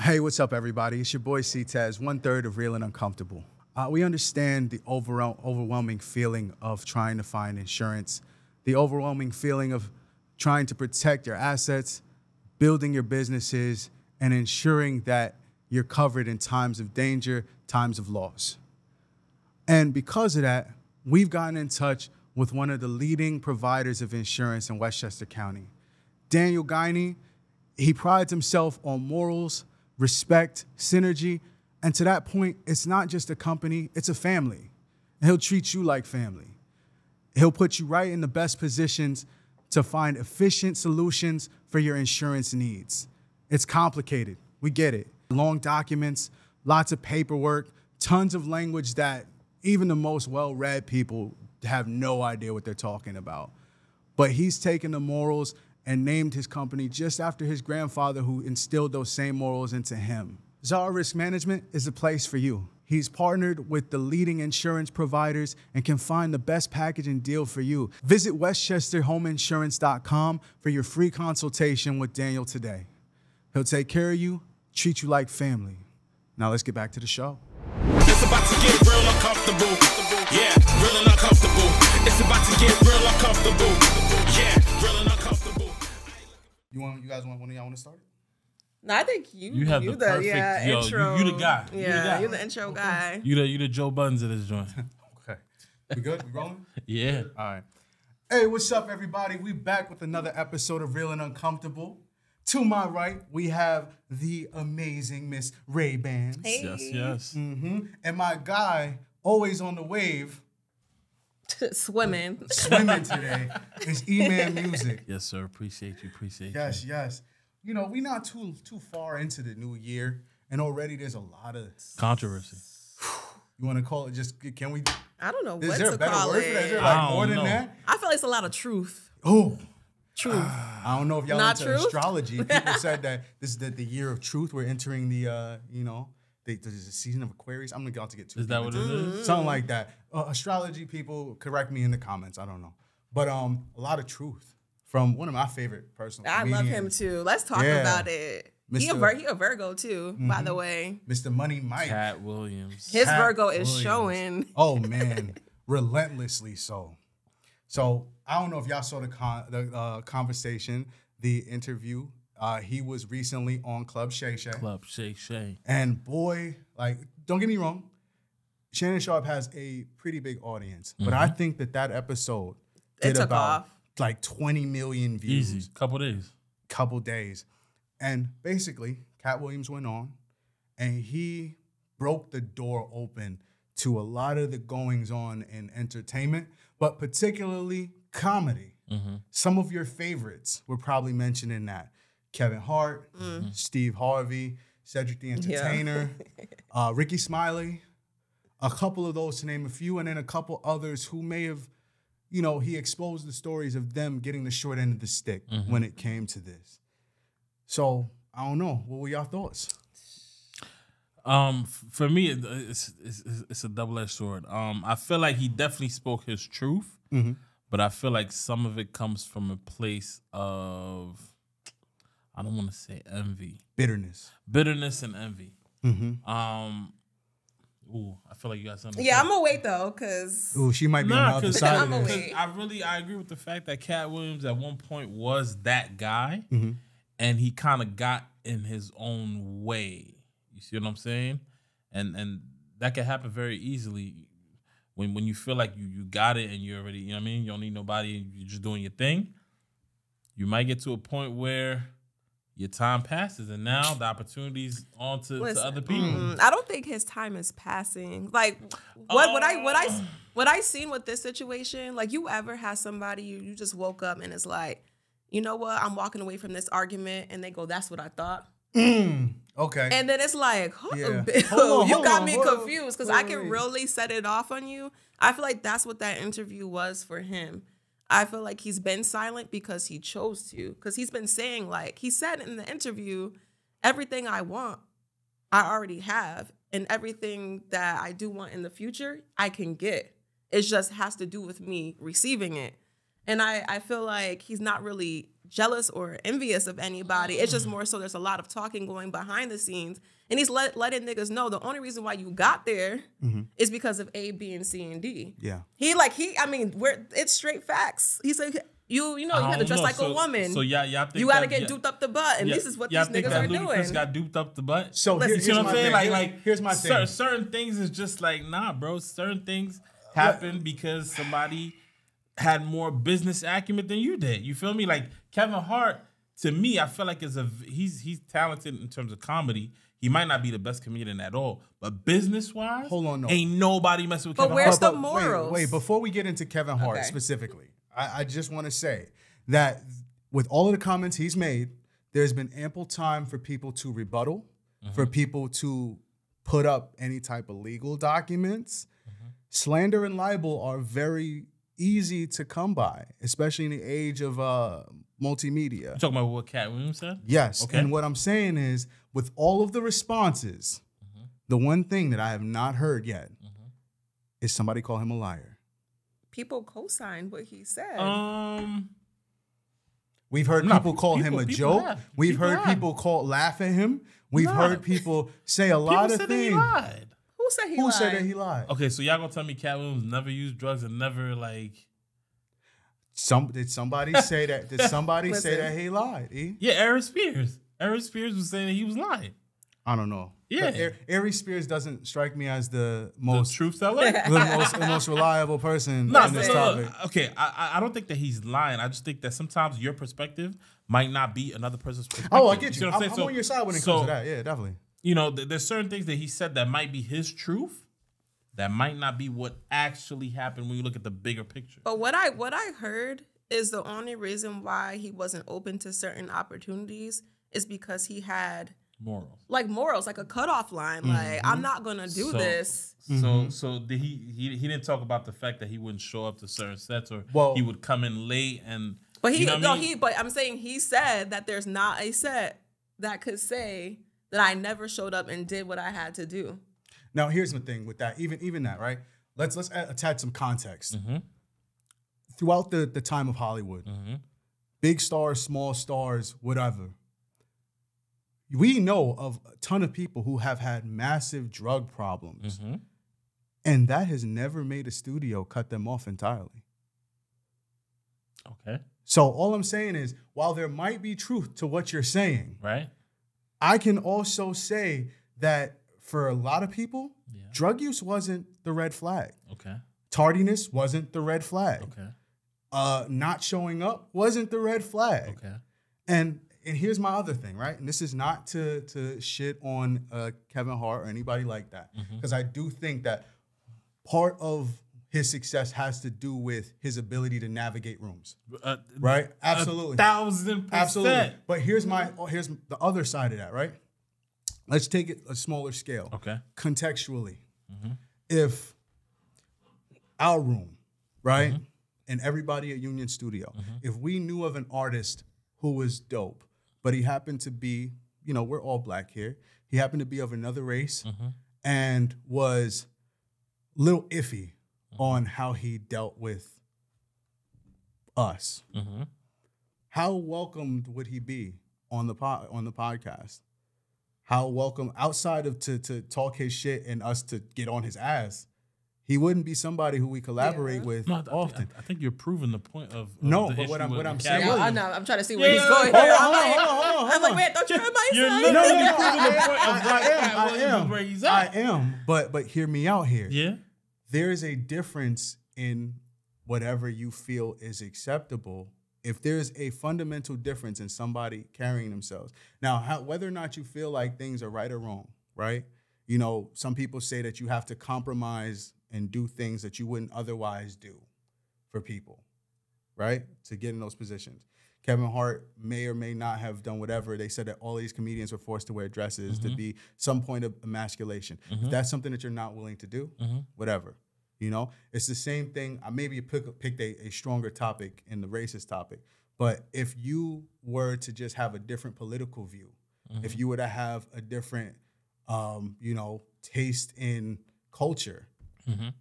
Hey, what's up, everybody? It's your boy Ctez, 1/3 of Real and Uncomfortable. We understand the overwhelming feeling of trying to find insurance, the overwhelming feeling of trying to protect your assets, building your businesses, and ensuring that you're covered in times of danger, times of loss. And because of that, we've gotten in touch with one of the leading providers of insurance in Westchester County. Daniel Guiney, he prides himself on morals, respect, synergy, and to that point, it's not just a company, it's a family. And he'll treat you like family. He'll put you right in the best positions to find efficient solutions for your insurance needs. It's complicated, we get it. Long documents, lots of paperwork, tons of language that even the most well-read people have no idea what they're talking about. But he's taken the morals and named his company just after his grandfather who instilled those same morals into him. Zara Risk Management is the place for you. He's partnered with the leading insurance providers and can find the best package and deal for you. Visit westchesterhomeinsurance.com for your free consultation with Daniel today. He'll take care of you, treat you like family. Now let's get back to the show. It's about to get real uncomfortable. Yeah, real and uncomfortable. It's about to get real uncomfortable. Yeah, real and uncomfortable. You guys want one of y'all want to start? No, I think you have the perfect intro. You the guy. Yeah, you're the intro guy. You the Joe Buttons of this joint. Okay. We good? We rolling? Yeah. All right. Hey, what's up, everybody? We back with another episode of Real and Uncomfortable. To my right, we have the amazing Miss Rayven. Hey. Yes. And my guy, always on the wave, Swimming today, is E-Man Music. Yes, sir. Appreciate you. Yes. You know, we're not too far into the new year, and already there's a lot of Controversy. You want to call it just, can we? I don't know what Is there to a better call word for that? Is there it. like more than that? I feel like it's a lot of truth. Oh. Truth. I don't know if y'all Not into truth? astrology. People said that this is the year of truth. We're entering the, the season of Aquarius. I'm about to get too Is that deep what into it is? Something like that. Astrology people, correct me in the comments. I don't know. But a lot of truth from one of my favorite personal I love him comedians, too. Let's talk Yeah. about it. He a Virgo too, by the way. Mr. Money Mike. Katt Williams. His Katt Virgo is Williams. showing. Oh, man. Relentlessly so. So I don't know if y'all saw the conversation, the interview. He was recently on Club Shay Shay. Club Shay Shay. And boy, like, don't get me wrong, Shannon Sharpe has a pretty big audience. But I think that episode It did took about off. like 20 million views. Easy. Couple days. And basically, Katt Williams went on and he broke the door open to a lot of the goings on in entertainment, but particularly comedy. Some of your favorites were probably mentioned in that. Kevin Hart, Steve Harvey, Cedric the Entertainer, Ricky Smiley, a couple of those to name a few, and then a couple others who may have, he exposed the stories of them getting the short end of the stick when it came to this. So, I don't know. What were y'all thoughts? For me, it's a double-edged sword. I feel like he definitely spoke his truth, but I feel like some of it comes from a place of, I don't want to say envy. Bitterness and envy. Ooh, I feel like you got something. Yeah, I'm gonna wait though, cause she might be on the other side of this. I agree with the fact that Katt Williams at one point was that guy, and he kind of got in his own way. You see what I'm saying? And that can happen very easily when you feel like you got it and you're already, you know what I mean? You don't need nobody, you're just doing your thing. You might get to a point where your time passes and now the opportunity's on to other people. I don't think his time is passing. Like what I seen with this situation, like you ever had somebody you just woke up and it's like, you know what, I'm walking away from this argument, and they go, that's what I thought. Okay. And then it's like, Yeah. Bill, you got me confused because I can really set it off on you. I feel like that's what that interview was for him. I feel like he's been silent because he chose to. Because he's been saying, like, he said in the interview, everything I want, I already have. And everything that I do want in the future, I can get. It just has to do with me receiving it. And I feel like he's not really jealous or envious of anybody. It's just more so there's a lot of talking going behind the scenes. And he's letting niggas know the only reason why you got there is because of A, B, and C, and D. Yeah. It's straight facts. He said, you had to dress like a woman. So y'all think you got to get duped up the butt. And this is what these niggas are doing. Ludacris got duped up the butt? So you see what I'm saying? Here's my thing. Certain things is just like, nah, bro. Certain things happen because somebody had more business acumen than you did. You feel me? Like Kevin Hart, to me, I feel like he's talented in terms of comedy. He might not be the best comedian at all, but business-wise, ain't nobody messing with Kevin Hart. But where's the morals? Wait, before we get into Kevin Hart specifically, I just want to say that with all of the comments he's made, there's been ample time for people to rebuttal, for people to put up any type of legal documents. Slander and libel are very easy to come by, especially in the age of multimedia. You talking about what Katt Williams said? Yes. Okay. And what I'm saying is, with all of the responses, the one thing that I have not heard yet is somebody call him a liar. People co-signed what he said. We've heard people call him a joke. We've heard people laugh at him. We've heard people say a lot of things. Who said that he lied? Okay, so y'all gonna tell me Katt Williams never used drugs and never like... Did somebody say that? Did somebody say that he lied? Yeah, Eric Spears. Eric Spears was saying that he was lying. I don't know. Yeah, Eric Spears doesn't strike me as the most truth teller, the most reliable person in this topic. Okay, I don't think that he's lying. I just think that sometimes your perspective might not be another person's perspective. Oh, I get you. I'm on your side when it comes to that. Yeah, definitely. You know, there's certain things that he said that might be his truth, that might not be what actually happened when you look at the bigger picture. But what I heard is the only reason why he wasn't open to certain opportunities is because he had morals, like a cutoff line. Like, I'm not gonna do this. So did he didn't talk about the fact that he wouldn't show up to certain sets, or he would come in late and. But but I'm saying he said that there's not a set that could say that I never showed up and did what I had to do. Now, here's the thing with that, even that, right? Let's attach some context. Throughout the time of Hollywood, big stars, small stars, whatever, we know of a ton of people who have had massive drug problems, and that has never made a studio cut them off entirely. Okay. So all I'm saying is, while there might be truth to what you're saying, right, I can also say that for a lot of people, drug use wasn't the red flag. Okay. Tardiness wasn't the red flag. Okay. Not showing up wasn't the red flag. Okay. And here's my other thing, right? And this is not to shit on Kevin Hart or anybody like that, because I do think that part of his success has to do with his ability to navigate rooms, right? Absolutely, 1,000%. Absolutely. But here's the other side of that, right? Let's take it a smaller scale. Okay. Contextually, if our room, right, and everybody at Union Studio, if we knew of an artist who was dope, but he happened to be, we're all black here, he happened to be of another race and was a little iffy on how he dealt with us, how welcomed would he be on the podcast? How welcome, outside of to talk his shit and us to get on his ass, he wouldn't be somebody who we collaborate with often. I think you're proving the point of no, but what I'm saying. I know. I'm trying to see where he's going. I'm like, wait, don't you hear my son? You're literally proving the point of Katt Williams where he's at. I am, but hear me out here. Yeah, there is a difference in whatever you feel is acceptable. If there's a fundamental difference in somebody carrying themselves. Now, whether or not you feel like things are right or wrong, right? Some people say that you have to compromise and do things that you wouldn't otherwise do for people, right? To get in those positions. Kevin Hart may or may not have done whatever. They said that all these comedians were forced to wear dresses to be some point of emasculation. If that's something that you're not willing to do, whatever. It's the same thing. I maybe picked a stronger topic in the racist topic. But if you were to just have a different political view, if you were to have a different, taste in culture,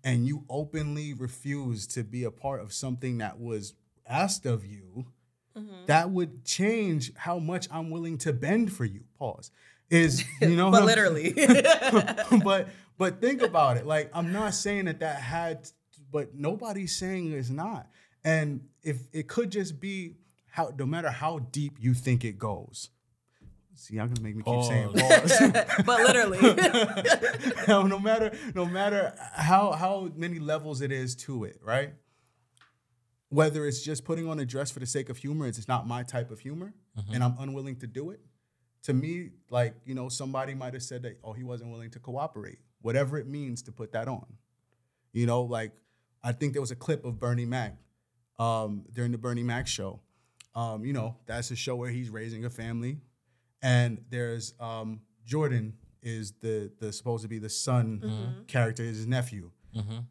and you openly refuse to be a part of something that was asked of you, that would change how much I'm willing to bend for you. Pause. Is, you know, but literally. but think about it. Like, I'm not saying that had, but nobody's saying it's not. And if it could just be how, no matter how deep you think it goes. See, y'all gonna make me keep saying pause. But literally. no matter how many levels it is to it, right? Whether it's just putting on a dress for the sake of humor, it's not my type of humor, and I'm unwilling to do it. To me, like, you know, somebody might have said that, oh, he wasn't willing to cooperate. Whatever it means to put that on. You know, like, I think there was a clip of Bernie Mac during the Bernie Mac show. You know, that's a show where he's raising a family. And there's Jordan is the supposed to be the son character, is his nephew.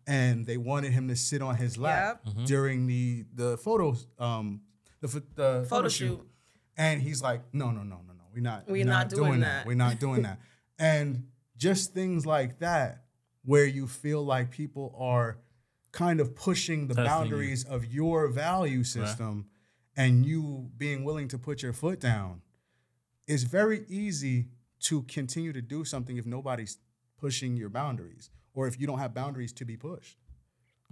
And they wanted him to sit on his lap during the photo shoot. And he's like, no. We're not doing that. We're not doing that. And just things like that, where you feel like people are kind of pushing the boundaries of your value system, and you being willing to put your foot down. It's very easy to continue to do something if nobody's pushing your boundaries, or if you don't have boundaries to be pushed.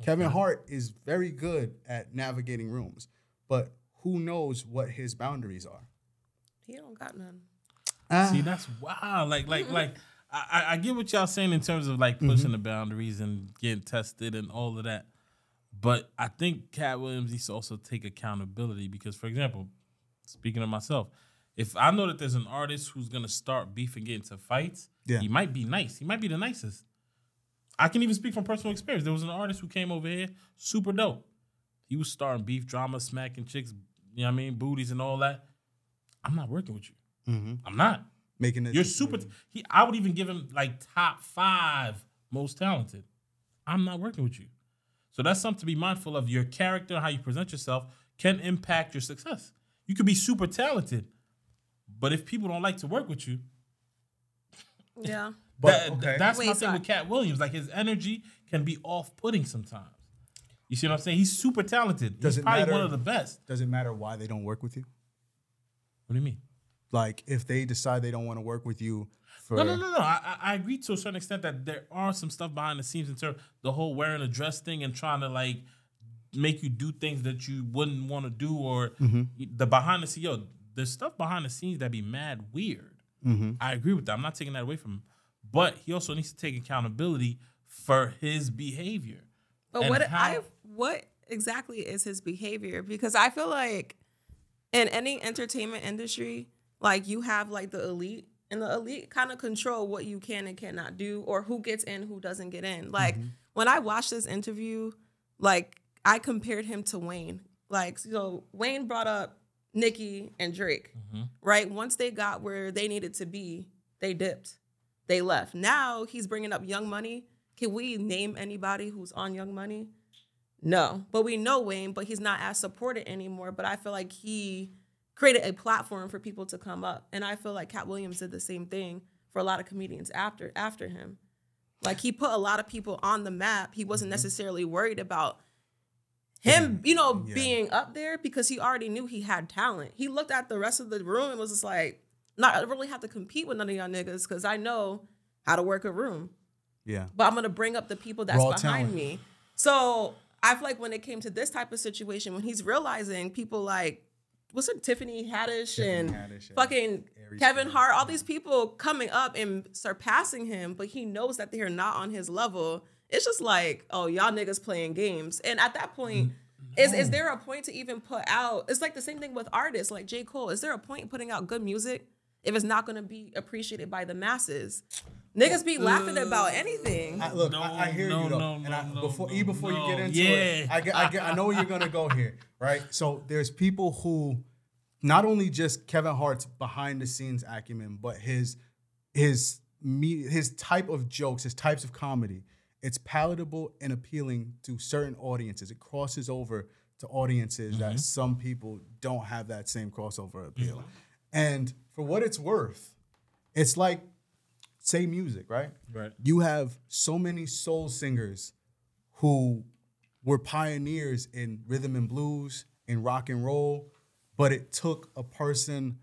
Kevin Hart is very good at navigating rooms, but who knows what his boundaries are? He don't got none. See, that's wild. Like, I get what y'all saying in terms of like pushing the boundaries and getting tested and all of that. But I think Katt Williams needs to also take accountability because, for example, speaking of myself, if I know that there's an artist who's gonna start beef and get into fights, he might be nice. He might be the nicest. I can even speak from personal experience. There was an artist who came over here, super dope. He was starting beef, drama, smacking chicks, you know what I mean, booties and all that. I'm not working with you. I'm not. Making it. You're super. I would even give him like top 5 most talented. I'm not working with you. So that's something to be mindful of. Your character and how you present yourself can impact your success. You could be super talented, but if people don't like to work with you, that's my thing with Katt Williams. Like, his energy can be off-putting sometimes. You see what I'm saying? He's super talented. He's probably one of the best. Does it matter why they don't work with you? What do you mean? Like, if they decide they don't want to work with you for... No. I agree to a certain extent that there are some stuff behind the scenes in terms of the whole wearing a dress thing and trying to, like, make you do things that you wouldn't want to do, or the behind the scenes. There's stuff behind the scenes that be mad weird. I agree with that. I'm not taking that away from him. But he also needs to take accountability for his behavior. But what exactly is his behavior? Because I feel like in any entertainment industry, like, you have like the elite, and the elite kind of control what you can and cannot do, or who gets in, who doesn't get in. Like, when I watched this interview, like, I compared him to Wayne. Like, so Wayne brought up Nicki and Drake, right? Once they got where they needed to be, they dipped. They left. Now he's bringing up Young Money. Can we name anybody who's on Young Money? No. But we know Wayne, but he's not as supported anymore. But I feel like he created a platform for people to come up. And I feel like Katt Williams did the same thing for a lot of comedians after him. Like, he put a lot of people on the map. He wasn't necessarily worried about him, being up there, because he already knew he had talent. He looked at the rest of the room and was just like, not really have to compete with none of y'all niggas because I know how to work a room. Yeah. But I'm going to bring up the people that's behind me. So I feel like when it came to this type of situation, when he's realizing people like, what's it, Tiffany Haddish and fucking Kevin Hart, all these people coming up and surpassing him, but he knows that they're not on his level. It's just like, oh, y'all niggas playing games. And at that point, is there a point to even put out, it's like the same thing with artists like J. Cole. Is there a point in putting out good music if it's not going to be apprecited by the masses? Niggas be laughing about anything. I hear you though. Before you get into it, I know where you're gonna go here, right? So there's people who, not only just Kevin Hart's behind the scenes acumen, but his type of jokes, his types of comedy, it's palatable and appealing to certain audiences. It crosses over to audiences that some people don't have that same crossover appeal. And for what it's worth, it's like, say music, right? Right. You have so many soul singers who were pioneers in rhythm and blues, in rock and roll, but it took a person.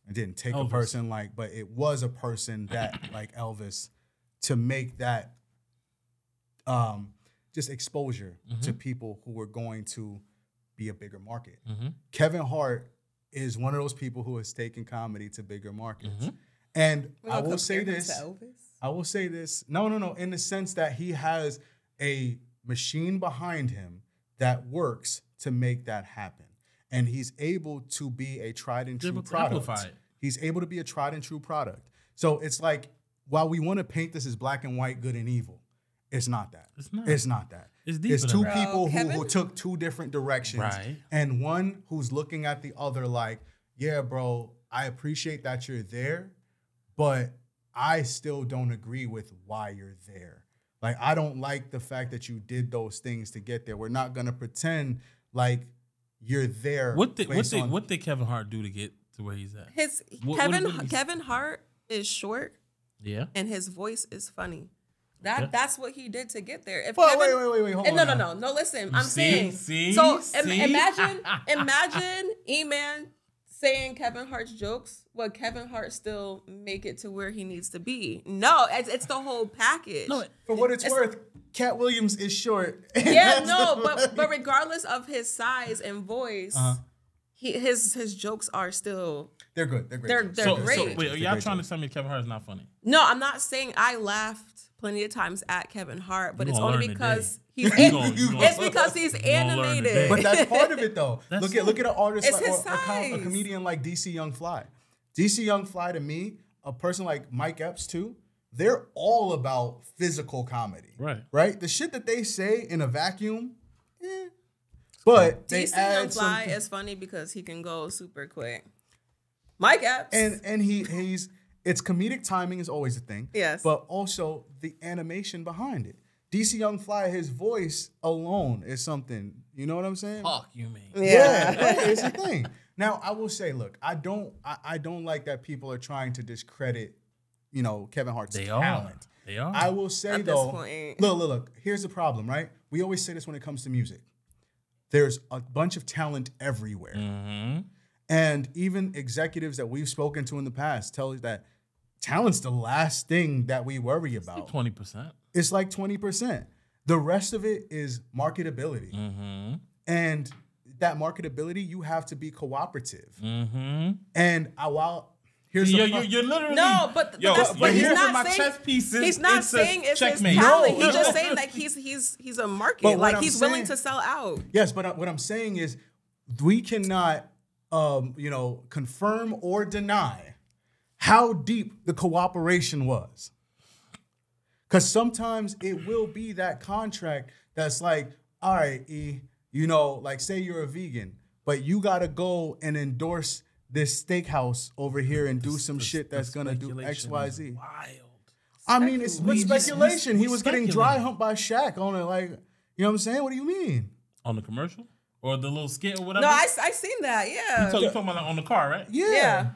It didn't take a person but it was a person that like Elvis to make that just exposure to people who were going to be a bigger market. Kevin Hart is one of those people who has taken comedy to bigger markets. And I will say this. No. In the sense that he has a machine behind him that works to make that happen. And he's able to be a tried and true product. He's able to be a tried and true product. So it's like, while we want to paint this as black and white, good and evil, it's not that. It's not that. It's two people who took two different directions. Right. And one who's looking at the other like, yeah, bro, I appreciate that you're there, but I still don't agree with why you're there. Like, I don't like the fact that you did those things to get there. We're not going to pretend like you're there. What did Kevin Hart do to get to where he's at? Kevin Hart is short. Yeah. And his voice is funny. That's what he did to get there. If wait, hold on. No, listen. Imagine E-Man saying Kevin Hart's jokes. Will Kevin Hart still make it to where he needs to be? No, it's the whole package. No, for what it's worth, Katt Williams is short. Yeah, no, but regardless of his size and voice, his jokes are still they're good. They're great. They're great. So wait, are y'all trying to tell me Kevin Hart is not funny? No, I'm not saying I laughed plenty of times at Kevin Hart, but it's only because he's animated. But that's part of it, though. Look at an artist a comedian like DC Young Fly. DC Young Fly, to me, a person like Mike Epps too, they're all about physical comedy. Right? The shit that they say in a vacuum, but they DC Young Fly is funny because he can go super quick. Mike Epps. And he's it's comedic timing is always a thing. Yes. But also the animation behind it. DC Young Fly, his voice alone is something. You know what I'm saying? Fuck, you mean? Yeah, it's a thing. Now, I will say, look, I don't like that people are trying to discredit, Kevin Hart's talent. They are. I will say, though, look, here's the problem, right? We always say this when it comes to music. There's a bunch of talent everywhere. And even executives that we've spoken to in the past tell us that talent's the last thing that we worry about. 20%. It's like 20%. The rest of it is marketability. And that marketability, you have to be cooperative. And here's you're literally but he's not saying chess pieces. He's not saying it's checkmate. His talent. He's just saying like he's a market. Like he's willing to sell out. Yes, but what I'm saying is we cannot confirm or deny how deep the cooperation was. Because sometimes it will be that contract that's like, all right, E, like say you're a vegan, but you got to go and endorse this steakhouse over here and do some shit that's going to do X, Y, Z. Wild. I mean, it's speculation. He was getting dry humped by Shaq on it. Like, you know what I'm saying? What do you mean? On the commercial? Or the little skit or whatever? No, I seen that, yeah. You're talking about like on the car, right? Yeah.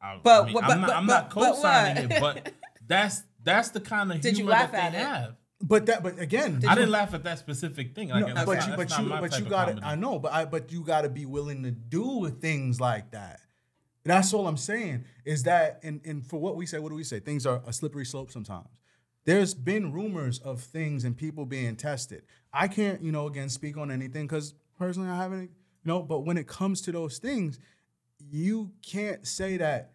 I'm not co-signing it, but that's the kind of humor that they have. But again, I didn't laugh at that specific thing. Like, no, but you got to. I know, but you got to be willing to do things like that. That's all I'm saying. Is that and for what do we say? Things are a slippery slope sometimes. There's been rumors of things and people being tested. I can't, again, speak on anything because personally I haven't, but when it comes to those things, you can't say that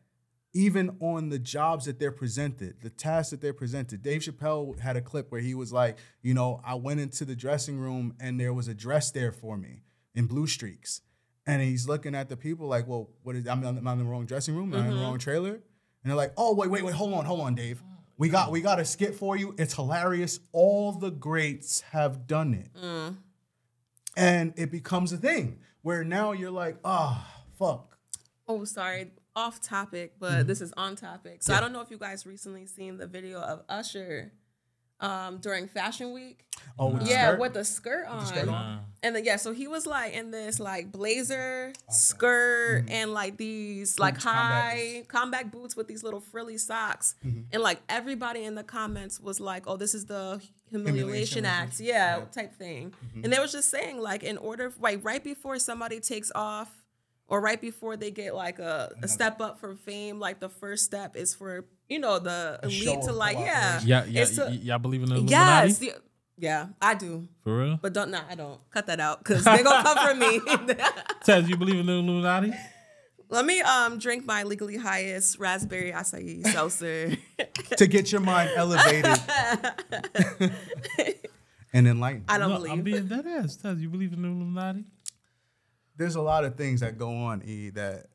even on the jobs that they're presented, the tasks that they're presented. Dave Chappelle had a clip where he was like, I went into the dressing room and there was a dress there for me in blue streaks. And he's looking at the people like, well, I'm in the wrong dressing room? Am I in the wrong trailer? And they're like, oh, wait, hold on, Dave. We got a skit for you. It's hilarious. All the greats have done it. And it becomes a thing where now you're like, fuck. Oh, sorry. Off topic, but this is on topic. So I don't know if you guys recently seen the video of Usher during Fashion Week. Oh, with with the skirt on. And then so he was like in this like blazer, skirt, and like these boots, like high combat boots with these little frilly socks. And like everybody in the comments was like, "Oh, this is the humiliation act," type thing. And they was just saying like, in order right before somebody takes off, or right before they get like a step up for fame, like the first step is for the elite to like y'all believe in the Illuminati? Yes. Yeah, I do. For real? But I don't. Cut that out, because they're going to come for me. Tez, you believe in the Illuminati? Let me drink my legally highest raspberry acai seltzer. To get your mind elevated and enlightened. I don't believe. I'm being dead ass. Tez, you believe in the Illuminati? There's a lot of things that go on, E, that,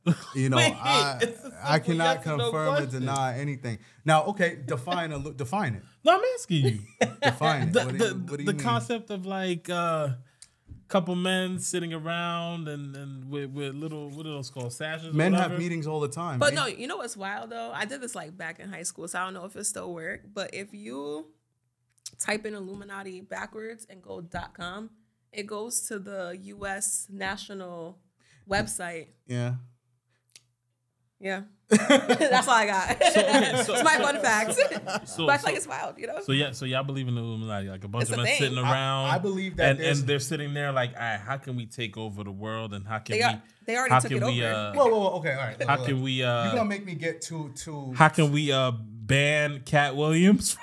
I cannot confirm or deny anything. Now, okay, define it. No, I'm asking you. Define it. What do you the mean? concept of like couple men sitting around and with little, what are those called, sashes? Men have meetings all the time. But no, you know what's wild though? I did this like back in high school, so I don't know if it still works. But if you type in Illuminati backwards and go .com, it goes to the U.S. national website. Yeah. Yeah. That's all I got. It's my fun fact. But I feel like it's wild, So y'all believe in the Illuminati, like a bunch of men sitting around. I believe that, and they're sitting there like, all right, how can we take over the world, and how can they already took it over. Whoa, okay, all right. How can we? You're gonna make me get too. How can we ban Katt Williams?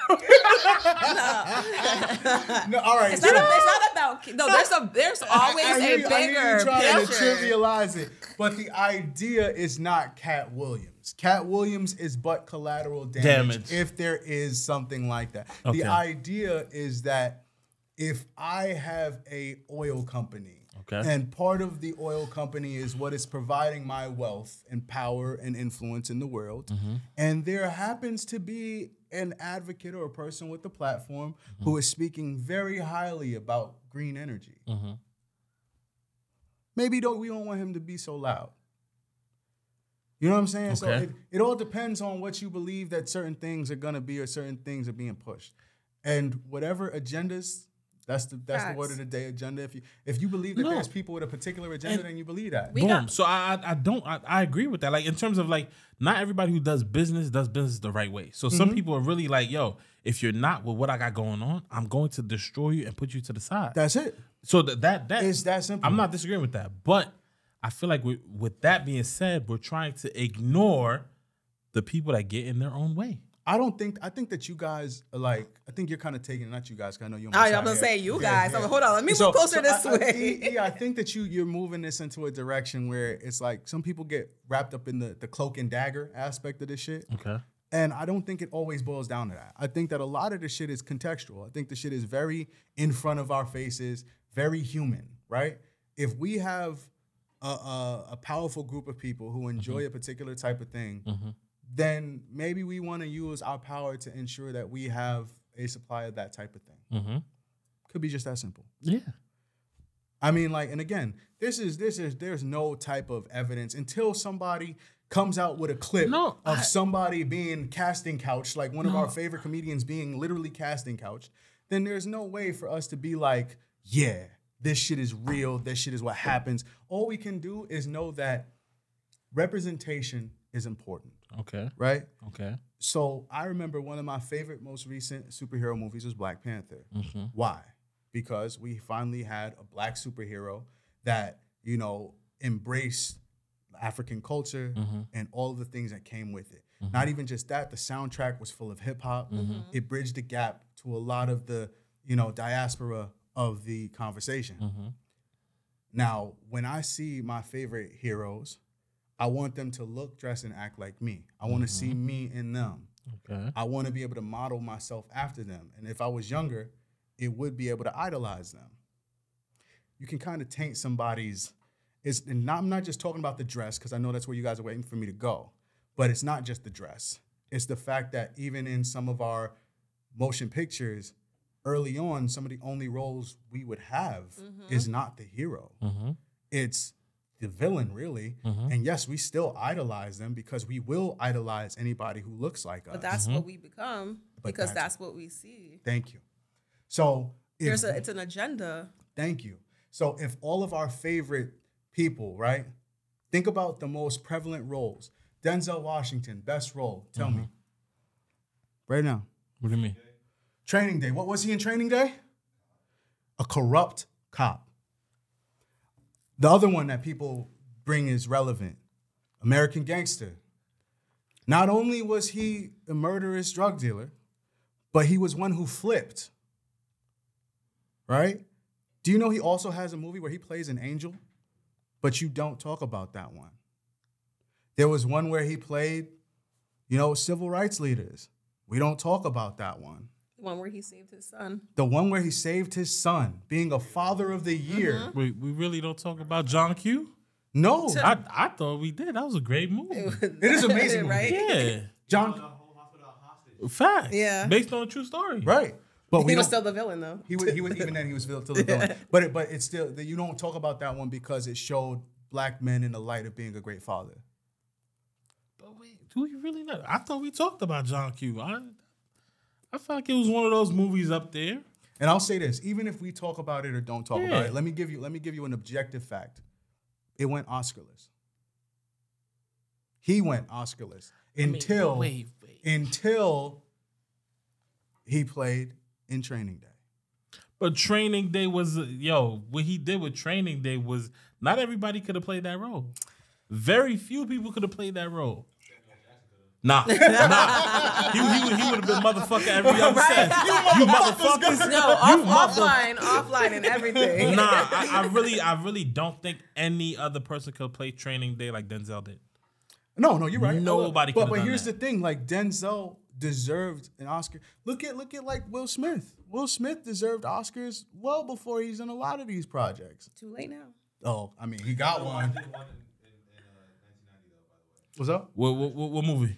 No, all right. It's not about. No, there's always a bigger I hear you trying to picture. trivialize it, but the idea is not Katt Williams. Katt Williams is but collateral damage if there is something like that. Okay. The idea is that if I have a oil company, and part of the oil company is what is providing my wealth and power and influence in the world, and there happens to be an advocate or a person with a platform who is speaking very highly about green energy. Maybe we don't want him to be so loud. You know what I'm saying? Okay. So it all depends on what you believe that certain things are going to be, or certain things are being pushed. And whatever agendas, that's the word of the day, agenda. If you believe that there's people with a particular agenda, then you believe that. Boom. So I agree with that. Like, in terms of like, not everybody who does business the right way. So some people are really like, yo, if you're not with what I got going on, I'm going to destroy you and put you to the side. That's it. So that is that simple. I'm not disagreeing with that, but I feel like with that being said, we're trying to ignore the people that get in their own way. I think that you guys are like, I think you're kind of taking, not you guys, because I know you're I'm going to say you guys. Yeah. Hold on, let me move closer this way. I think that you're moving this into a direction where it's like some people get wrapped up in the cloak and dagger aspect of this shit. Okay. And I don't think it always boils down to that. I think that a lot of the shit is contextual. I think the shit is very in front of our faces, very human, right? If we have a powerful group of people who enjoy a particular type of thing, then maybe we want to use our power to ensure that we have a supply of that type of thing. Could be just that simple. Yeah. I mean, like, and again, there's no type of evidence until somebody comes out with a clip of somebody being casting couched, like one of our favorite comedians being literally casting couched, then there's no way for us to be like, yeah, this shit is real, this shit is what happens. All we can do is know that representation is important. Okay. Right? Okay. So I remember one of my favorite, most recent superhero movies was Black Panther. Why? Because we finally had a black superhero that, embraced African culture and all of the things that came with it. Not even just that, the soundtrack was full of hip hop. It bridged the gap to a lot of the, diaspora of the conversation. Now, when I see my favorite heroes, I want them to look, dress, and act like me. I want to see me in them. Okay. I want to be able to model myself after them. And if I was younger, it would be able to idolize them. You can kind of taint somebody's, I'm not just talking about the dress, because I know that's where you guys are waiting for me to go, but it's not just the dress. It's the fact that even in some of our motion pictures, early on, some of the only roles we would have is not the hero. It's the villain, really. And yes, we still idolize them because we will idolize anybody who looks like us. But that's what we become because that's what we see. Thank you. So it's an agenda. Thank you. So if all of our favorite people, right? Think about the most prevalent roles. Denzel Washington, best role. Tell me. Right now. What do you mean? Training Day. What was he in Training Day? A corrupt cop. The other one that people bring is relevant. American Gangster. Not only was he a murderous drug dealer, but he was one who flipped. Right? Do you know he also has a movie where he plays an angel? But you don't talk about that one. There was one where he played, civil rights leaders. We don't talk about that one. The one where he saved his son. The one where he saved his son, being a father of the year. We really don't talk about John Q? No. I thought we did. That was a great movie. It is amazing, right? Yeah. John. Facts. Yeah. Based on a true story. Right. But he was still the villain, though. He was even then he was still the villain. But it's still you don't talk about that one because it showed black men in the light of being a great father. But wait, do we really know? I thought we talked about John Q. I felt like it was one of those movies up there. And I'll say this, even if we talk about it or don't talk about it, let me give you an objective fact. It went Oscarless. He went Oscarless until he played in Training Day. But Training Day was, what he did with Training Day was not everybody could have played that role. Very few people could have played that role. Nah. He would have been motherfucker every other set. You motherfuckers. No, offline and everything. Nah, I really don't think any other person could play Training Day like Denzel did. No, you're right. Nobody could have done But here's that. the thing, like Denzel deserved an Oscar. Look at like Will Smith. Will Smith deserved Oscars well before he's in a lot of these projects. Too late now. Oh, I mean, he got one. in 1990 though, by the way. What's up? What movie?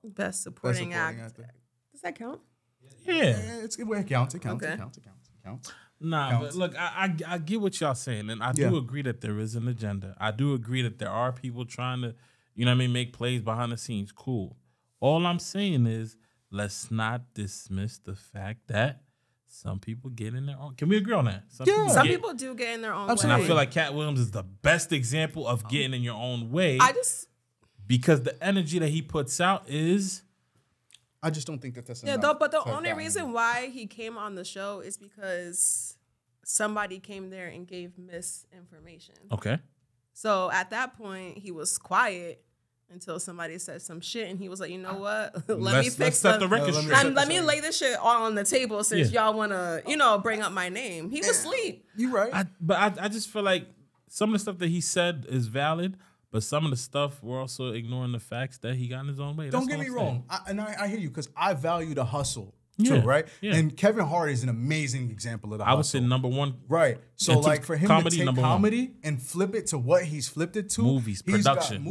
Best supporting actor. Does that count? Yeah. It counts. It counts. Okay. It counts. Nah, but look, I get what y'all saying, and I do agree that there is an agenda. I do agree that there are people trying to, make plays behind the scenes. Cool. All I'm saying is, let's not dismiss the fact that some people get in their own. Can we agree on that? Some people do get in their own way. And I feel like Katt Williams is the best example of getting in your own way. Because the energy that he puts out is... I just don't think that's enough. Yeah, but the only reason why he came on the show is because somebody came there and gave misinformation. Okay. So at that point, he was quiet until somebody said some shit, and he was like, you know what? Let me lay this shit all on the table since y'all want to, bring up my name. He was asleep. You right. I just feel like some of the stuff that he said is valid, but some of the stuff, we're also ignoring the facts that he got in his own way. Don't get me wrong. I hear you because I value the hustle too, right? Yeah. And Kevin Hart is an amazing example of the hustle. I would say number one. Right. So like for him to take comedy one. and flip it to what he's flipped it to. Movies, production.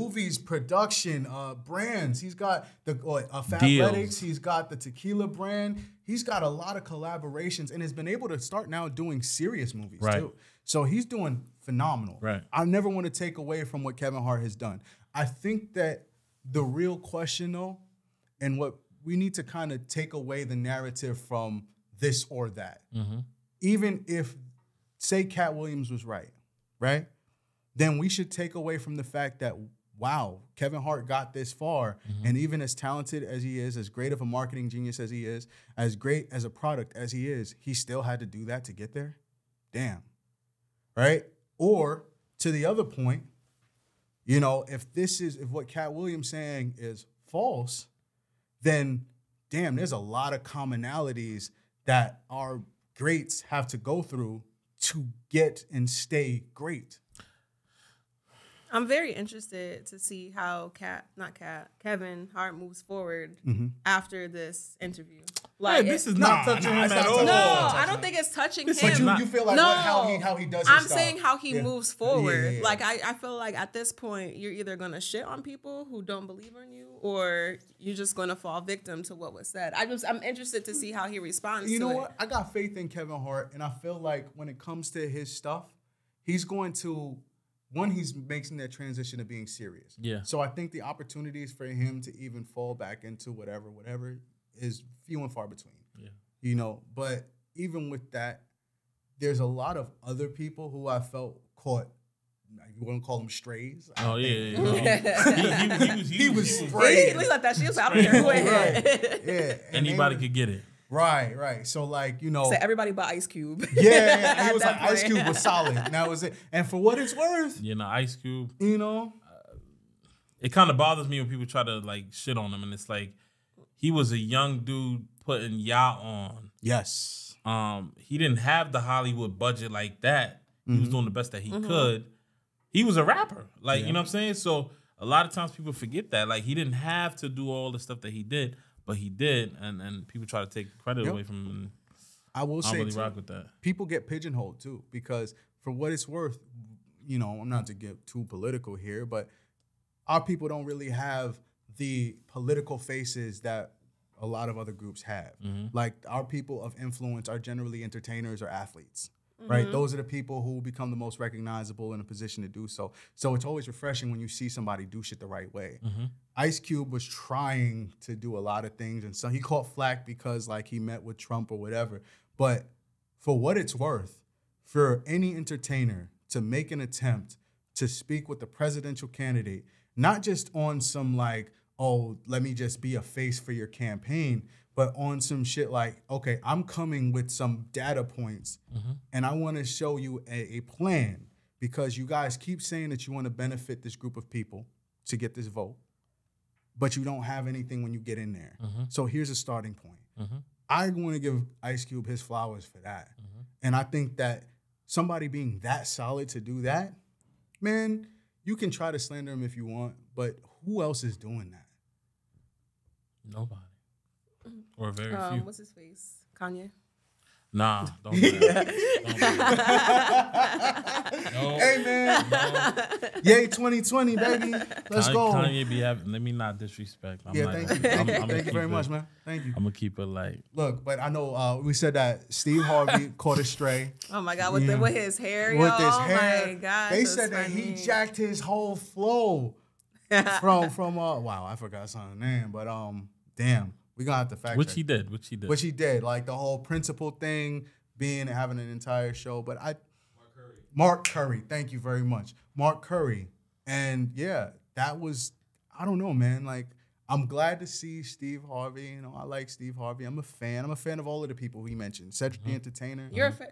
Brands. He's got the Fabletics. He's got the tequila brand. He's got a lot of collaborations and has been able to start now doing serious movies too. So he's doing phenomenal. Right. I never want to take away from what Kevin Hart has done. I think that the real question though, and what we need to kind of take away the narrative from this or that. Mm-hmm. Even if, say, Katt Williams was right? Then we should take away from the fact that, wow, Kevin Hart got this far. Mm-hmm. And even as talented as he is, as great of a marketing genius as he is, as great as a product as he is, he still had to do that to get there? Damn. Right? Or, to the other point, if what Katt Williams saying is false, then, damn, there's a lot of commonalities that our greats have to go through to get and stay great. I'm very interested to see how Kevin Hart moves forward after this interview. Like, this is not touching him at all. No, I don't think it's touching him. But you feel like how he does his I'm stuff. saying how he moves forward. Yeah. Like, I feel like at this point, you're either going to shit on people who don't believe in you, or you're just going to fall victim to what was said. I'm interested to see how he responds to it. You know what? I got faith in Kevin Hart, and I feel like when it comes to his stuff, he's going to, one, he's making that transition to being serious. Yeah. So I think the opportunities for him to even fall back into whatever is few and far between. Yeah. You know, but even with that, there's a lot of other people who I felt caught. You want to call them strays? Oh yeah. He was He strayed. let that shit. I don't care who it is. Yeah. And Anybody they could get it. Right. So like, you know. So everybody but Ice Cube. Yeah. And he was At like, that Ice point. Cube was solid. And that was it. And for what it's worth, You know, Ice Cube. you know. It kind of bothers me when people try to like shit on him, and it's like he was a young dude putting yacht on. Yes. He didn't have the Hollywood budget like that. He was doing the best that he could. He was a rapper, like, you know what I'm saying? So a lot of times people forget that. Like, he didn't have to do all the stuff that he did, but he did, and people try to take credit away from him. And I will I say don't really too, rock with that. people get pigeonholed too, because for what it's worth, you know, I'm not to get too political here, but our people don't really have the political faces that a lot of other groups have. Like, our people of influence are generally entertainers or athletes, right? Those are the people who become the most recognizable in a position to do so. So it's always refreshing when you see somebody do shit the right way. Ice Cube was trying to do a lot of things, and so he caught flack because like he met with Trump or whatever. But for what it's worth, for any entertainer to make an attempt to speak with the presidential candidate, not just on some like, oh, let me just be a face for your campaign, but on some shit like, okay, I'm coming with some data points and I want to show you a plan, because you guys keep saying that you want to benefit this group of people to get this vote, but you don't have anything when you get in there. So here's a starting point. I want to give Ice Cube his flowers for that. And I think that somebody being that solid to do that, man, you can try to slander him if you want, but who else is doing that? Nobody. Or very few. What's his face? Kanye. Nah, don't do that. Don't do that. No. Hey, man. Yay, 2020, baby. Let's go. Kanye be having, let me not disrespect. I'm Yeah, not, thank you. I'ma Thank you keep very it- much, man. Thank you. I'm going to keep it light. Look, but I know we said that Steve Harvey caught a stray. Oh my God, with his hair, With yo. his Oh hair. my God, They so said that he funny. jacked his whole flow from wow, I forgot his name, but damn, we gonna have to fact Which check. he did. Which he did, like the whole principal thing, having an entire show. But Mark Curry, thank you very much, Mark Curry, and yeah, that was, I don't know, man. Like, I'm glad to see Steve Harvey. You know, I like Steve Harvey. I'm a fan. I'm a fan of all of the people he mentioned. Cedric the Entertainer. You're a fan.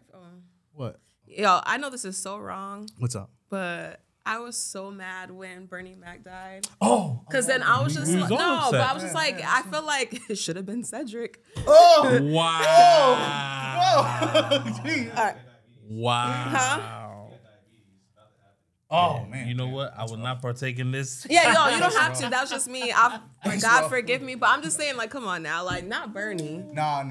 What? Yo, I know this is so wrong, What's up? but I was so mad when Bernie Mac died. Oh, Cause then I was just We like, was all no, upset. but I was just like, I feel like it should have been Cedric. oh, Wow. Gee. Wow. Oh man. You know what? I will not partake in this. Yeah, yo, you don't have to. That was just me. God forgive me, but I'm just saying, like, come on now, like, not Bernie, Nah.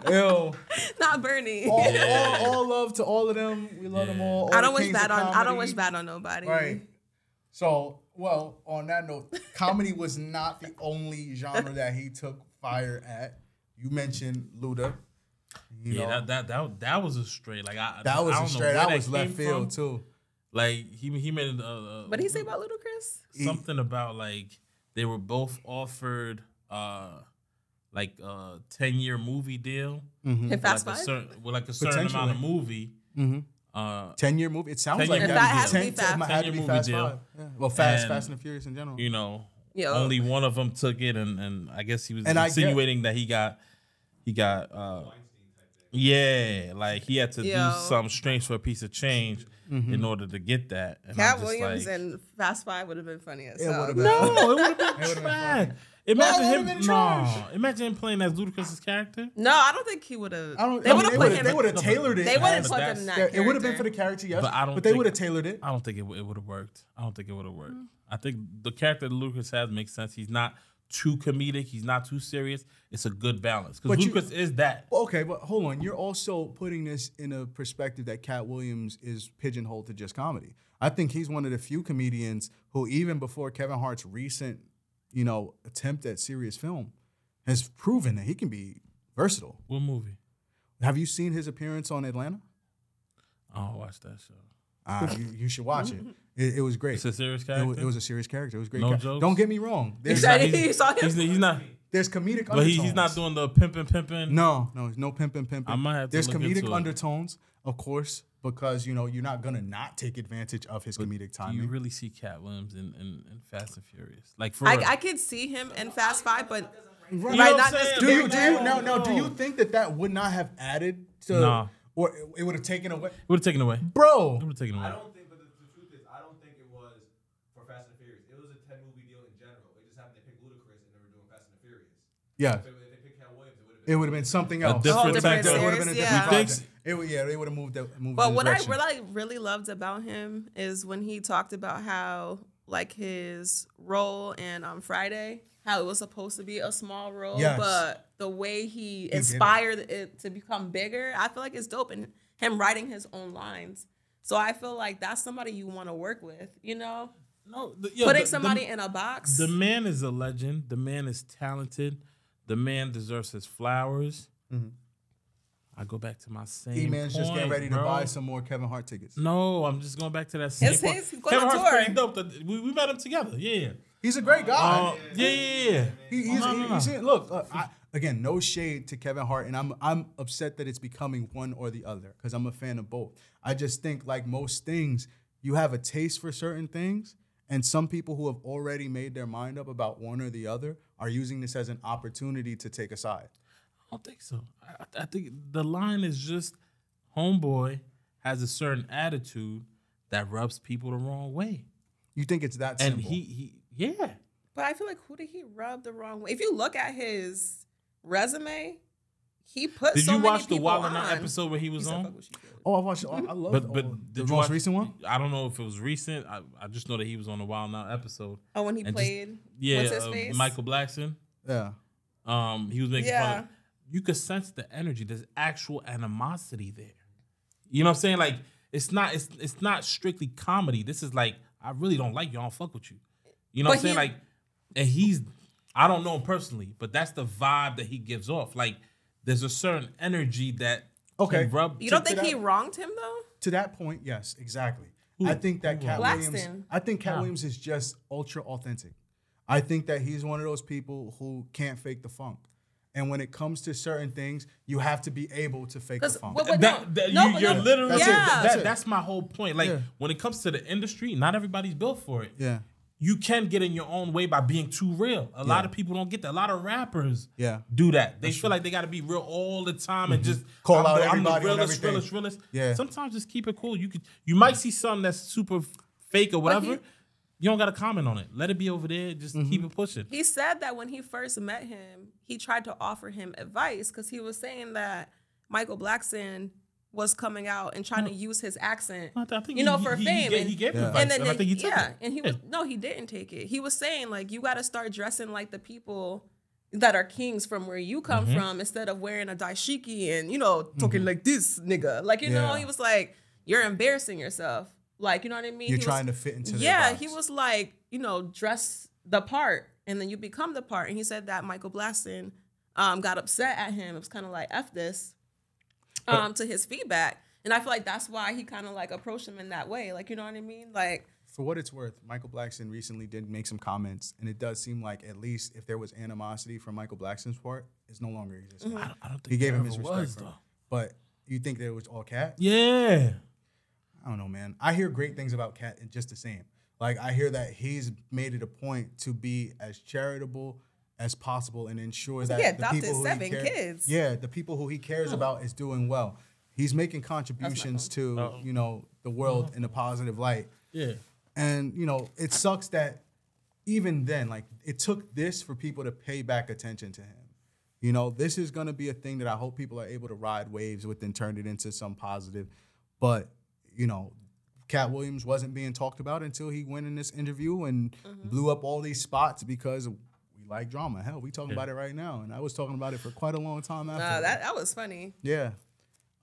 Ew. not Bernie. All love to all of them. We love them all. I the don't wish kings of bad on. I don't comedy. wish bad on nobody. Right. So, well, on that note, comedy was not the only genre that he took fire at. You mentioned Luda. You Yeah, know, that was a straight. Like that was I a don't know straight. where That was left came field from. too. Like he made What did he say about Ludacris? something about like they were both offered like a 10-year movie deal. In Fast like Five? with like a certain amount of Potentially. movie. 10-year movie. It sounds 10-year like movie that. It has to be Fast. Had to 10-year be movie Fast deal. Five. Yeah. Well, Fast And, and Furious in general. You know, Yo. only one of them took it, and I guess he was And I get- insinuating that he got yeah, like he had to Yo. do something strange for a piece of change in order to get that. And Katt I'm just Williams like, and Fast Five would have been funny as It hell. would've been. no, it would have been would've been trash. fun. Imagine No, it would've him. been trash. Imagine him playing as Ludacris's character. No, I don't think he would have. I don't. They would have put him. They would have tailored it. They would have as- put that's- him in that Yeah, character. it would have been for the character, yes. But I don't But they think- would have tailored it. I don't think it would have worked. I don't think it would have worked. I think the character that Ludacris has makes sense. He's not too comedic. He's not too serious. It's a good balance because But you- Ludacris is that. Okay, but hold on. You're also putting this in a perspective that Katt Williams is pigeonholed to just comedy. I think he's one of the few comedians who, even before Kevin Hart's recent, attempt at serious film, has proven that he can be versatile. What movie? Have you seen his appearance on Atlanta? I don't watch that show. You should watch it. It was great. It's a serious character? It was a serious character. It was great. No jokes? Don't get me wrong. You said he saw him. He's not. There's comedic But undertones. he's not doing the pimping. No, pimping. I might have to There's look comedic into it. undertones, of course, because you're not gonna not take advantage of his comedic Do timing. you really see Katt Williams in Fast and Furious? Like for real. I could see him in Fast Five, but Right. know what not I'm just saying? Do you No. do you think that would not have added to Nah. or it would have taken away? Would have taken away. Bro, Would have taken away. I don't think, but the truth is, I don't think it was for Fast and Furious. It was a 10-movie deal in general. It just happened they picked Ludacris and they were doing Fast and the Furious. yeah. So if they picked Katt Williams, It would have been something else. different type of- It would have been a Yeah. different You think project. They would have moved that. But what I direction. really loved about him is when he talked about how like his role in Friday, how it was supposed to be a small role, Yes. but the way he did it. inspired it to become bigger, I feel like it's dope. And him writing his own lines. So I feel like that's somebody you want to work with, No, putting somebody in a box. The man is a legend. The man is talented. The man deserves his flowers. I go back to my same E-Man's just getting point, ready to bro. buy some more Kevin Hart tickets. No, I'm just going back to that same It's point. his. He's going Kevin on Hart's tour. pretty dope. We met him together. Yeah. He's a great guy. Yeah. He's look. Again, no shade to Kevin Hart, and I'm upset that it's becoming one or the other because I'm a fan of both. I just think, like most things, you have a taste for certain things, and some people who have already made their mind up about one or the other are using this as an opportunity to take a side. I don't think so. I think the line is just homeboy has a certain attitude that rubs people the wrong way. You think it's that And simple? yeah. But I feel like who did he rub the wrong way? If you look at his resume, he put Did so you many watch the people Wild 'N on. Out episode where he was He said, on? "Fuck what she did." I watched. I love But the did you most watch, recent one. I don't know if it was recent. I just know that he was on the Wild 'N Out episode. Oh, when he And played, Yeah, what's his face? Michael Blackson. Yeah. He was making fun Yeah. of. You could sense the energy. There's actual animosity there. You know what I'm saying? Like it's not strictly comedy. This is like I really don't like you. I don't fuck with you. You know what I'm saying? Like, and I don't know him personally, but that's the vibe that he gives off. Like there's a certain energy that can rub. You don't think he wronged him though? To that point, yes, exactly. Who? I think that Who Katt wrong? Williams. Blackston. I think Katt Williams is just ultra authentic. I think that he's one of those people who can't fake the funk. And when it comes to certain things, you have to be able to fake the funk. You're literally That's it. that's my whole point. Like when it comes to the industry, not everybody's built for it. Yeah. You can get in your own way by being too real. A lot of people don't get that. A lot of rappers Yeah. do that. They feel like they got to be real all the time and just Call out I'm everybody the on realest, everything. realest. Yeah. Sometimes just keep it cool. You might see something that's super fake or whatever. You don't got to comment on it. Let it be over there. Just keep it pushing. He said that when he first met him, he tried to offer him advice because he was saying that Michael Blackson was coming out and trying to use his accent, I think for fame. He gave him advice, And then and I think he took it. and he was he didn't take it. He was saying like you got to start dressing like the people that are kings from where you come from instead of wearing a dashiki and talking like this nigga. Like he was like you're embarrassing yourself. Like, you know what I mean? You're trying to fit into their box. He was like, dress the part and then you become the part. And he said that Michael Blackson got upset at him. It was kind of like, F this, to his feedback. And I feel like that's why he kind of like approached him in that way. Like, you know what I mean? Like, for what it's worth, Michael Blackson recently did make some comments, and it does seem like at least if there was animosity from Michael Blackson's part, it's no longer existing. I don't think He gave there him his ever respect was, for it. though. But you think that it was all Katt? Yeah. I don't know, man. I hear great things about Katt and just the same. Like, I hear that he's made it a point to be as charitable as possible and ensure that he the adopted people who 7 he cares, kids. Yeah, the people who he cares about is doing well. He's making contributions to, the world in a positive light. Yeah. And, it sucks that even then, like, it took this for people to pay back attention to him. This is going to be a thing that I hope people are able to ride waves with and turn it into some positive. But, Katt Williams wasn't being talked about until he went in this interview and blew up all these spots because we like drama. Hell, we talking about it right now. And I was talking about it for quite a long time after. that was funny. Yeah.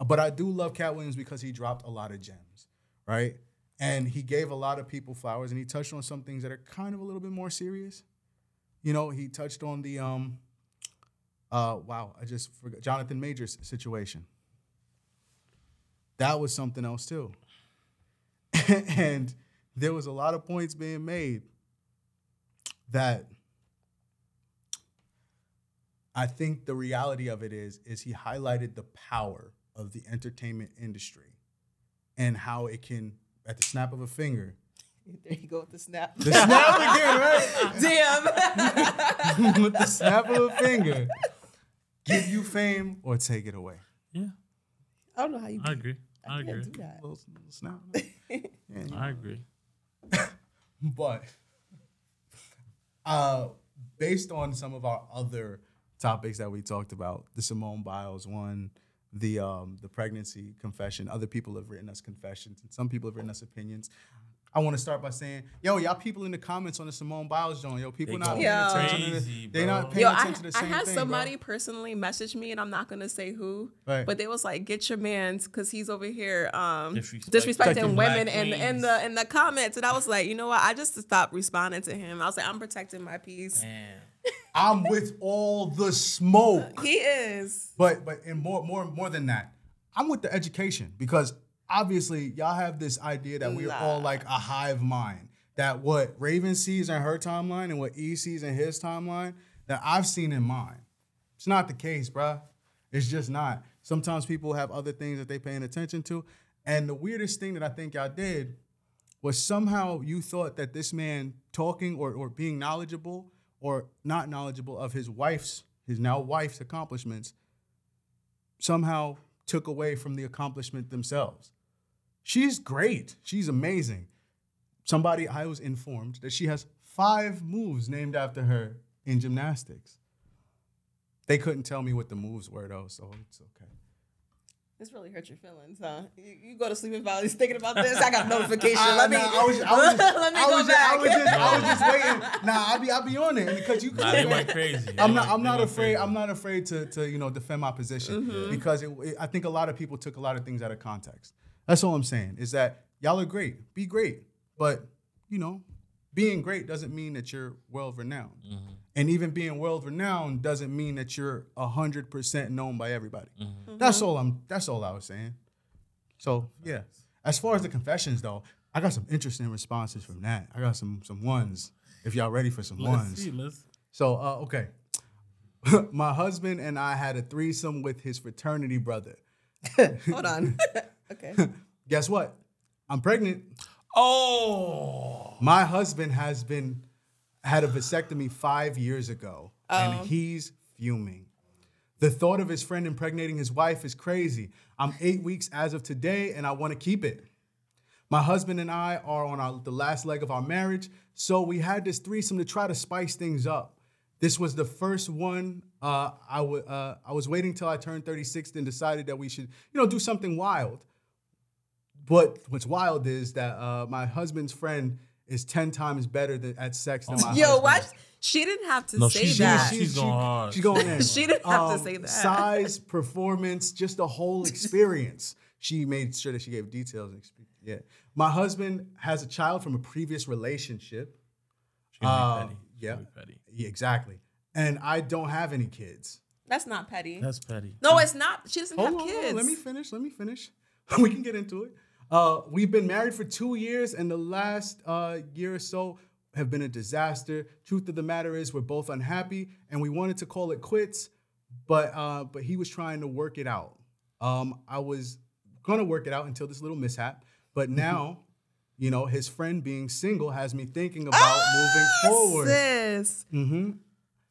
But I do love Katt Williams because he dropped a lot of gems, right? And he gave a lot of people flowers, and he touched on some things that are kind of a little bit more serious. He touched on the, I just forgot, Jonathan Majors situation. that was something else too. And there was a lot of points being made that I think the reality of it is he highlighted the power of the entertainment industry and how it can, at the snap of a finger. There you go with the snap. The snap again, right? Damn. With the snap of a finger, give you fame or take it away. Yeah. I don't know how you I agree. I agree. do that. Little snap. I agree. But based on some of our other topics that we talked about, the Simone Biles one, the pregnancy confession, other people have written us confessions, and some people have written us opinions. I want to start by saying, yo, y'all people in the comments on the Simone Biles joint, yo, people not paying attention to the, they not paying attention to the same thing. I had somebody personally message me, and I'm not gonna say who, but they was like, "Get your man's," because he's over here disrespecting women in the comments, and I was like, you know what? I just stopped responding to him. I was like, I'm protecting my peace. Man. I'm with all the smoke. He is, but and more than that, I'm with the education, because obviously, y'all have this idea that we're all like a hive mind. That what Rayven sees in her timeline and what E sees in his timeline, that I've seen in mine. It's not the case, bruh. It's just not. Sometimes people have other things that they paying attention to. And the weirdest thing that I think y'all did was somehow you thought that this man talking or being knowledgeable or not knowledgeable of his now wife's accomplishments somehow took away from the accomplishment themselves. She's great. She's amazing. I was informed that she has 5 moves named after her in gymnastics. They couldn't tell me what the moves were, though, so it's okay. This really hurt your feelings, huh? You go to sleep and while he's thinking about this. I got a notification. Let me go back. I was just waiting. I'll be on it because you. They went crazy. I'm not afraid to defend my position because I think a lot of people took a lot of things out of context. That's all I'm saying, is that y'all are great. Be great. But, being great doesn't mean that you're world-renowned. Mm-hmm. And even being world-renowned doesn't mean that you're 100% known by everybody. Mm-hmm. That's all I was saying. So, yeah. As far as the confessions, though, I got some interesting responses from that. I got some ones, if y'all ready for some ones. So, okay. My husband and I had a threesome with his fraternity brother. Hold on. Okay. Guess what? I'm pregnant. Oh. My husband had a vasectomy 5 years ago, and he's fuming. The thought of his friend impregnating his wife is crazy. I'm 8 weeks as of today, and I want to keep it. My husband and I are on the last leg of our marriage, so we had this threesome to try to spice things up. This was the first one. I was waiting till I turned 36 and decided that we should, do something wild. But what's wild is that my husband's friend is 10 times better at sex than my husband. Yo, what? She didn't have to say that. She's going hard. She's going in. She didn't have to say that. Size, performance, just the whole experience. She made sure that she gave details. Yeah. My husband has a child from a previous relationship. She's petty. Yeah. Yeah, exactly. And I don't have any kids. That's not petty. That's petty. No, it's not. She doesn't have kids. Hold on. Let me finish. We can get into it. We've been married for 2 years, and the last year or so have been a disaster. Truth of the matter is, we're both unhappy, and we wanted to call it quits, but he was trying to work it out. I was gonna work it out until this little mishap, but now, his friend being single has me thinking about moving forward. Sis. Mm-hmm.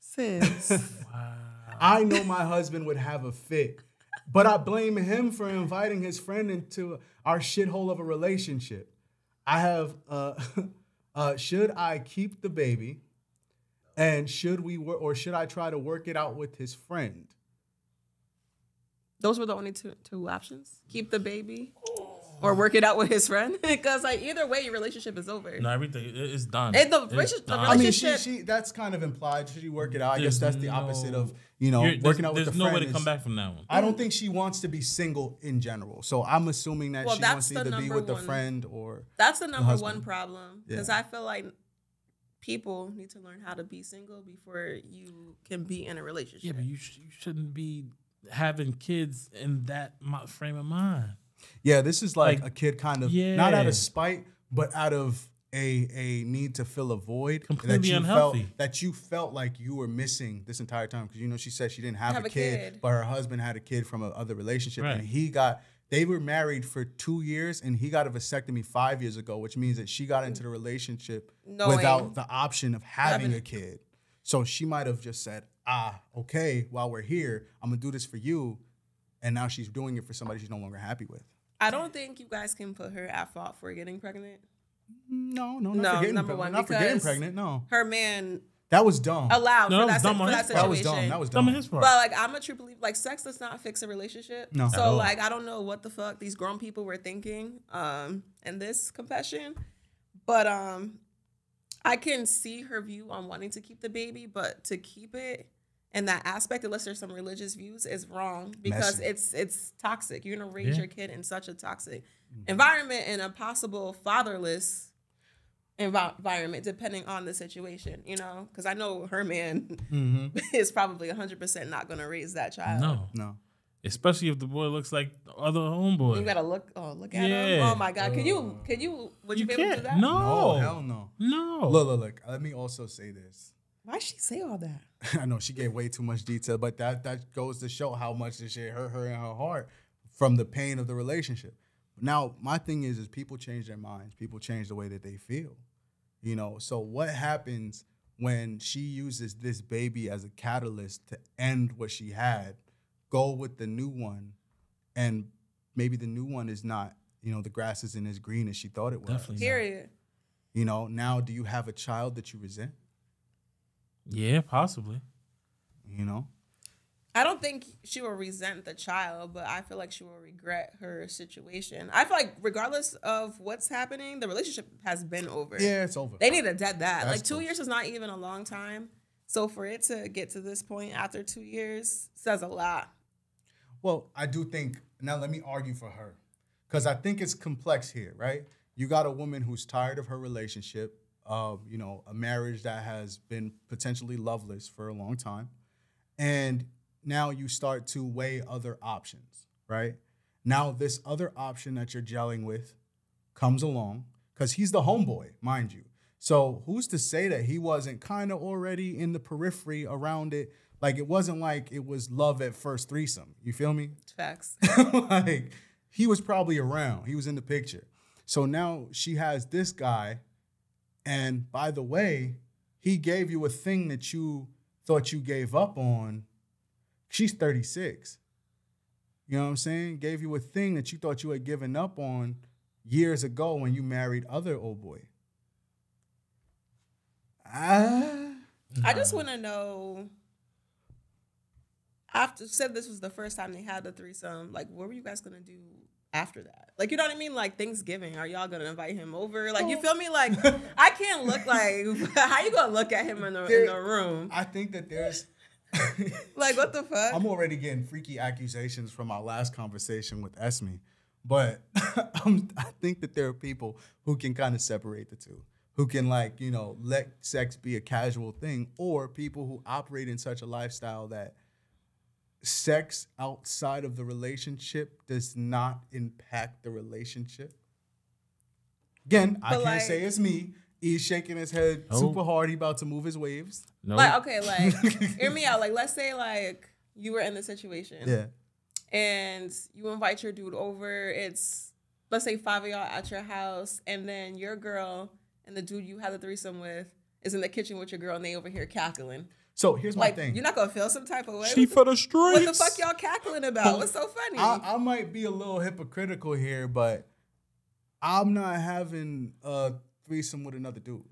Sis. Wow. I know my husband would have a fit, but I blame him for inviting his friend into our shithole of a relationship. I have, should I keep the baby, and should I try to work it out with his friend? Those were the only two options. Keep the baby or work it out with his friend. Because either way, your relationship is over. No, everything is done. The relationship. She that's kind of implied. Should you work it out? I guess that's the opposite of working out with the friend. There's no way to come back from that one. I don't think she wants to be single in general. So I'm assuming that she wants to either be with the friend or that's the number one problem. Because I feel like people need to learn how to be single before you can be in a relationship. Yeah, but you shouldn't be having kids in that frame of mind. Yeah, this is like Like, a kid kind of yeah. not out of spite, but out of a need to fill a void Completely unhealthy. that you felt like you were missing this entire time. Because, you know, she said she didn't have a kid, kid. but her husband had a kid from another relationship. Right. And they were married for 2 years, and he got a vasectomy 5 years ago, which means that she got into the relationship without the option of having a kid. So she might have just said, okay, while we're here, I'm going to do this for you. And now she's doing it for somebody she's no longer happy with. I don't think you guys can put her at fault for getting pregnant. No, not for getting number pregnant. one, Not for getting because pregnant, no. her man That was dumb. allowed No, for that was dumb on that his situation. part. That was Dumb dumb. on his part. But like, I'm a true believer. Like, sex does not fix a relationship. No. At So all. like, I don't know what the fuck these grown people were thinking in this confession, but I can see her view on wanting to keep the baby, but to keep it in that aspect, unless there's some religious views, is wrong because Messy. it's toxic. You're gonna raise Yeah. your kid in such a toxic environment and a possible fatherless environment, depending on the situation. You know, because I know her man is probably 100% not gonna raise that child. No. Especially if the boy looks like the other homeboy. You gotta look at him. Yeah. Oh my God! Would you You be able to do can't. that? No. No, hell no. No. Look. Let me also say this. Why'd she say all that? I know she gave way too much detail, but that goes to show how much this shit hurt her in her heart from the pain of the relationship. Now, my thing is people change their minds. People change the way that they feel. You know, so what happens when she uses this baby as a catalyst to end what she had, go with the new one, and maybe the new one is not, you know, the grass isn't as green as she thought it was. Definitely. Period. You know, now do you have a child that you resent? Yeah, possibly. You know? I don't think she will resent the child, but I feel like she will regret her situation. I feel like regardless of what's happening, the relationship has been over. Yeah, it's over. They need to dead that. That's Like 2 cool. years is not even a long time. So for it to get to this point after 2 years says a lot. Well, I do think, now let me argue for her, because I think it's complex here, right? You got a woman who's tired of her relationship, you know, a marriage that has been potentially loveless for a long time, and now you start to weigh other options, right? Now this other option that you're gelling with comes along, because he's the homeboy, mind you. So who's to say that he wasn't kind of already in the periphery around it? Like, it wasn't like it was love at first threesome. You feel me? Facts. Like, he was probably around. He was in the picture. So now she has this guy. And by the way, he gave you a thing that you thought you gave up on. She's 36. You know what I'm saying? Gave you a thing that you thought you had given up on years ago when you married other old boy. I just want to know, after said this was the first time they had the threesome, like, what were you guys going to do after that? Like, you know what I mean? Like, Thanksgiving, are y'all going to invite him over? Like, you feel me? Like, I can't look like, how you going to look at him in the room? I think that there's... Like, what the fuck? I'm already getting freaky accusations from our last conversation with Esme, but I think that there are people who can kind of separate the two, who can, like, you know, let sex be a casual thing, or people who operate in such a lifestyle that sex outside of the relationship does not impact the relationship. Again, I can't like, say it's me. He's shaking his head super hard. He about to move his waves. No. Like, okay, like, hear me out. Like, let's say, like, you were in the situation. Yeah. And you invite your dude over. It's, let's say, 5 of y'all at your house. And then your girl and the dude you had the threesome with is in the kitchen with your girl, and they over here cackling. So here's my Like, thing. you're not going to feel some type of way? She for the streets. What the fuck y'all cackling about? What's so funny? I might be a little hypocritical here, but I'm not having a threesome with another dude.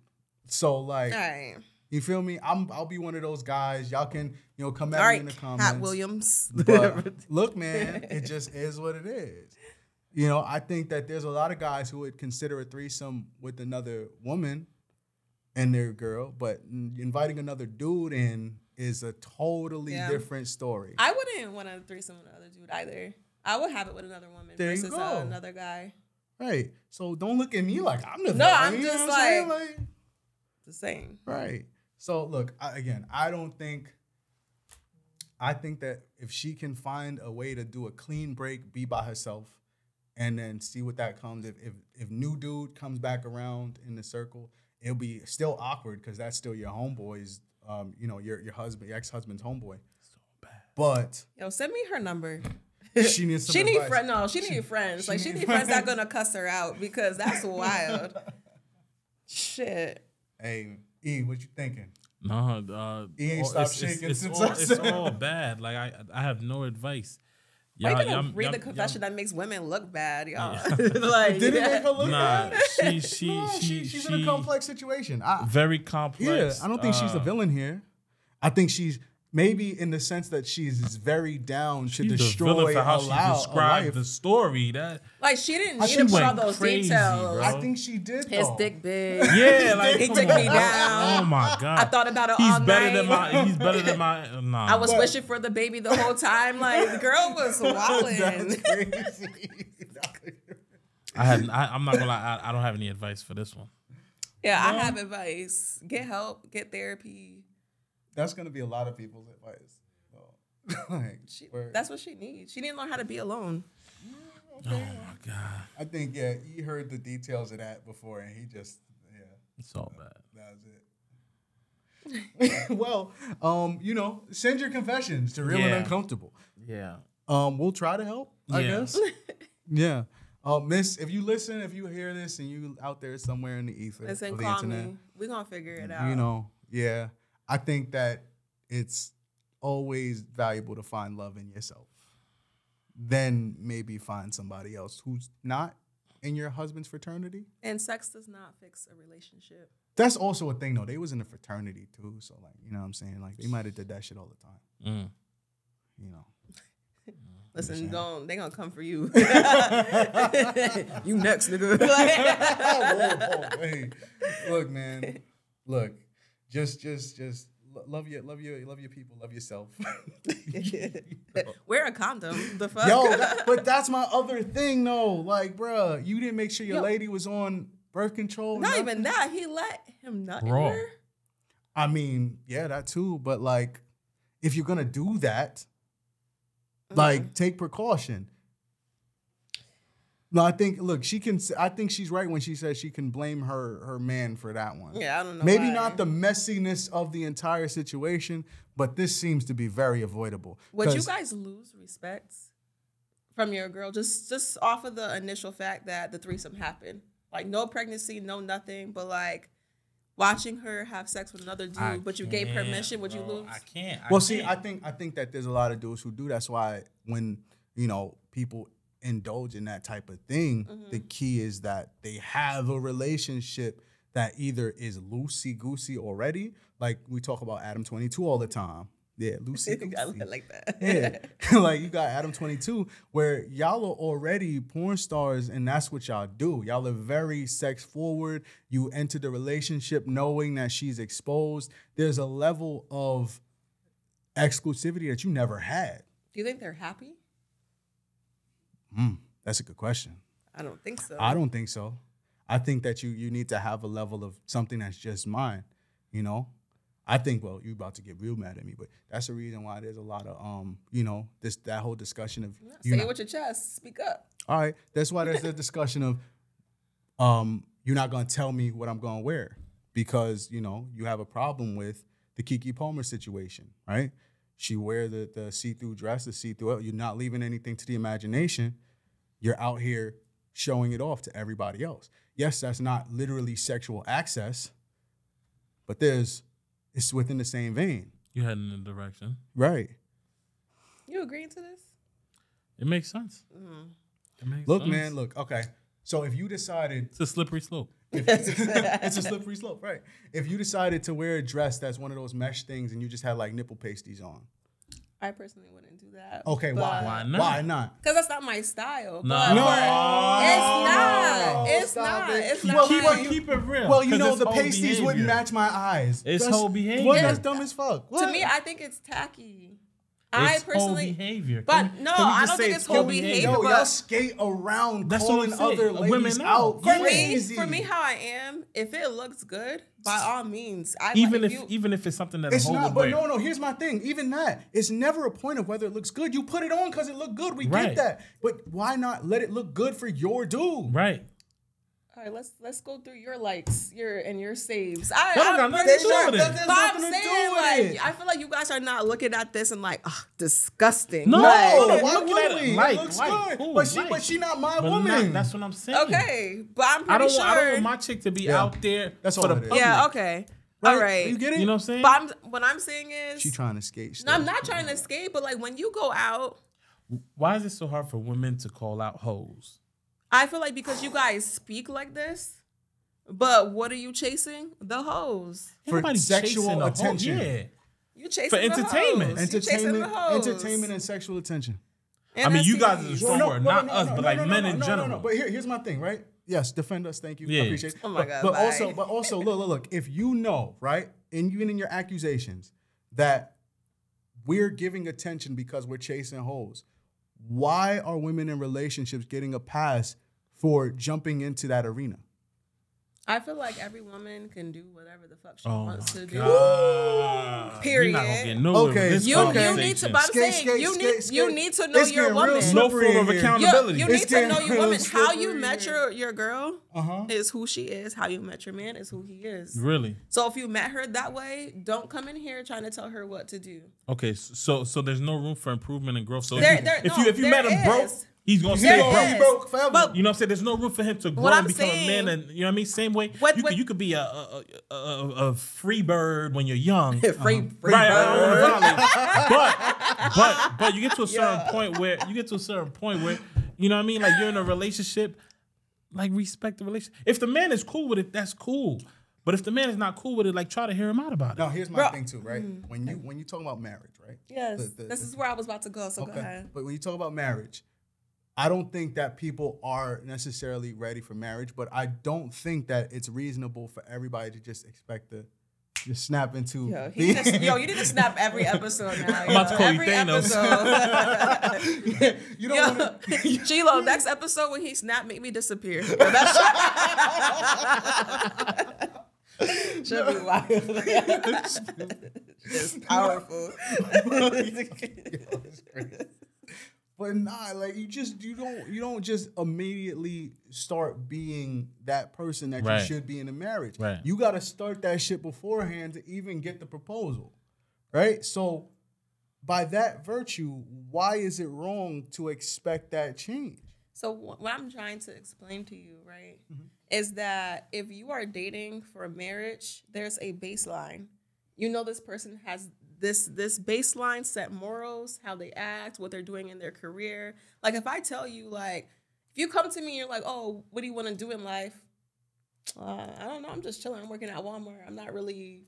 So, like, All right. you feel me? I'll be one of those guys. Y'all can, you know, come at All me right, in the comments. Katt Williams. But look, man, it just is what it is. You know, I think that there's a lot of guys who would consider a threesome with another woman and their girl, but inviting another dude in is a totally different story. I wouldn't want a threesome with another dude either. I would have it with another woman There you versus go. another guy. Right. So don't look at me like I'm the No, villain, I'm you know just what I'm like- saying? The same. Right. So look, I think that if she can find a way to do a clean break, be by herself, and then see what that comes. If new dude comes back around in the circle, it'll be still awkward because that's still your homeboy's, your husband, your ex-husband's homeboy. So bad. But yo, send me her number. She needs some advice. She need friends. Like she need friends that gonna cuss her out because that's wild. Shit. Hey, E, what you thinking? No, he ain't stopped shaking since it's all bad. Like I have no advice. Why you gonna read the confession that makes women look bad, y'all? Like, did it make her look bad? She's in a complex situation. Very complex. Yeah, I don't think she's a villain here. I think she's maybe in the sense that she's very down to destroy the villain for how she described the story. That like she didn't need to put all those details. Bro. I think she did. His dick big. Yeah, like he took me down. Oh my god! I thought about it all night. He's better than my. Nah. I was wishing for the baby the whole time. Like the girl was wilding. That's crazy. I'm not gonna lie. I don't have any advice for this one. Yeah, I have advice. Get help. Get therapy. That's gonna be a lot of people's advice. That's what she needs. She didn't learn how to be alone. Okay. Oh my god! I think he heard the details of that before, and he just it's all bad. That was it. Well, send your confessions to Real and Uncomfortable. Yeah. We'll try to help. I guess. Yeah. Miss, if you listen, if you hear this, and you out there somewhere in the ether of the internet, we're gonna figure it out. Yeah. I think that it's always valuable to find love in yourself. Then maybe find somebody else who's not in your husband's fraternity. And sex does not fix a relationship. That's also a thing, though. They was in a fraternity, too. So, like, you know what I'm saying? Like, they might have did that shit all the time. Listen, they gonna come for you. You next, nigga. Hey. Look, man. Look. Just love your people, love yourself. Wear a condom. The fuck? Yo, but that's my other thing, though. Like, bruh, you didn't make sure your lady was on birth control. Not even that. He let him nut in her. I mean, yeah, that too. But like, if you're gonna do that, like, take precaution. No, I think she's right when she says she can blame her man for that one. Yeah, I don't know. Maybe not the messiness of the entire situation, but this seems to be very avoidable. Would you guys lose respect from your girl just off of the initial fact that the threesome happened? Like, no pregnancy, no nothing, but like watching her have sex with another dude, but you gave permission, would you lose? I can't. See, I think that there's a lot of dudes who do. That's why when, people indulge in that type of thing, the key is that they have a relationship that either is loosey-goosey already, like we talk about Adam 22 all the time. Yeah, loosey-goosey. I like that. Yeah, like you got Adam 22, where y'all are already porn stars, and that's what y'all do. Y'all are very sex-forward. You enter the relationship knowing that she's exposed. There's a level of exclusivity that you never had. Do you think they're happy? That's a good question. I don't think so. I don't think so. I think that you need to have a level of something that's just mine, I think, well, you're about to get real mad at me, but that's the reason why there's a lot of, that whole discussion of... Say it with your chest. Speak up. All right. That's why there's a discussion of, you're not going to tell me what I'm going to wear because, you have a problem with the Keke Palmer situation, right? She wear the see-through dress, the see-through... You're not leaving anything to the imagination. You're out here showing it off to everybody else. Yes, that's not literally sexual access, but it's within the same vein. You heading in the direction. Right. You agreeing to this? It makes sense. It makes sense. Man, look, okay. So if you decided... It's a slippery slope. It's a slippery slope, right. If you decided to wear a dress that's one of those mesh things and you just had like nipple pasties on. I personally wouldn't do that. Okay, why not? Why not? Because that's not my style. No, it's not. Keep it real. Well, the pasties wouldn't match my eyes. It's whole behavior. Well, that's dumb as fuck. What? To me, I think it's tacky. I It's personally, whole behavior. but Can no, we I just don't say think it's it's whole whole behavior. Yo, but y'all skate around That's what calling I'm saying. other ladies Women out. for me, Crazy. for me, how I am, if it looks good, by all means, even if it's something that a It's hoe not, would but wear. no. Here's my thing. Even that, it's never a point of whether it looks good. You put it on because it looked good. We Right. get that, but why not let it look good for your dude? Right. all right, let's go through your likes, your saves. That don't got I'm nothing pretty to do sure, with it. but I'm Nothing to do saying with like it. I feel like you guys are not looking at this and like, disgusting. No, Like, No, We're why looking would at it we? like- It looks like, good, cool, but like. she not my But woman. that's what I'm saying. okay, but I'm I pretty don't sure. want my chick to be Yeah. out there That's for all the it is. public. Yeah, okay, Right? all right. You get it? You know what I'm saying? But what I'm saying is, She trying to skate. no, I'm not trying to escape, but like when you go out, Why is it so hard for women to call out hoes? I feel like because you guys speak like this, but what are you chasing? The hoes. Ain't For nobody sexual chasing a hoe. attention. Yeah. You chasing For the entertainment. hoes. You chasing the hoes. Entertainment, and sexual attention. And I mean, you STDs. guys are strong word, not us, but like men in general. No. But here's my thing, right? Yes, defend us. Thank you. Yeah. I appreciate it. Oh my God, But bye. also, look. If you know, right, and even in your accusations that we're giving attention because we're chasing hoes, why are women in relationships getting a pass for jumping into that arena? I feel like every woman can do whatever the fuck she Oh wants my to do. God. Period. We're not gonna get nowhere Okay. with this You conversation. need to, but I'm Skate, saying skate, you skate, need skate. you need to know It's your getting real woman. No slippery form of in here. accountability. You It's need to know getting your real woman. How you slippery met here. your girl Uh-huh. is who she is. How you met your man is who he is. Really? So if you met her that way, don't come in here trying to tell her what to do. Okay, so there's no room for improvement and growth. So There- if you there met him broke, is. he's gonna There stay is. broke. He broke forever. But You know what I'm saying? There's no room for him to grow What I'm and become a man, saying- and you know what I mean. Same way, What- you could be a free bird when you're young, free right? bird. But you get to a certain point where you know what I mean. Like you're in a relationship, like respect the relationship. If the man is cool with it, that's cool. But if the man is not cool with it, like try to hear him out about it. Now here's my Bro. thing too, right? When you talk about marriage, right? Yes, The- this is where I was about to go. So go ahead. But when you talk about marriage, I don't think that people are necessarily ready for marriage, but I don't think that it's reasonable for everybody to just expect to just snap into. Yo, you need to snap every episode now. I'm about to call you every Thanos. episode. You don't want to. Chilo, next episode when he snapped, make me disappear. Should be wild. It's powerful. But nah, like you don't just immediately start being that person that Right. you should be in a marriage. Right. You got to start that shit beforehand to even get the proposal, right? So by that virtue, why is it wrong to expect that change? So what I'm trying to explain to you, right, is that if you are dating for a marriage, there's a baseline. You know this person has this baseline set morals, how they act, what they're doing in their career. Like if I tell you, like, if you come to me and you're like, oh, what do you want to do in life? I don't know. I'm just chilling. I'm working at Walmart. I'm not really,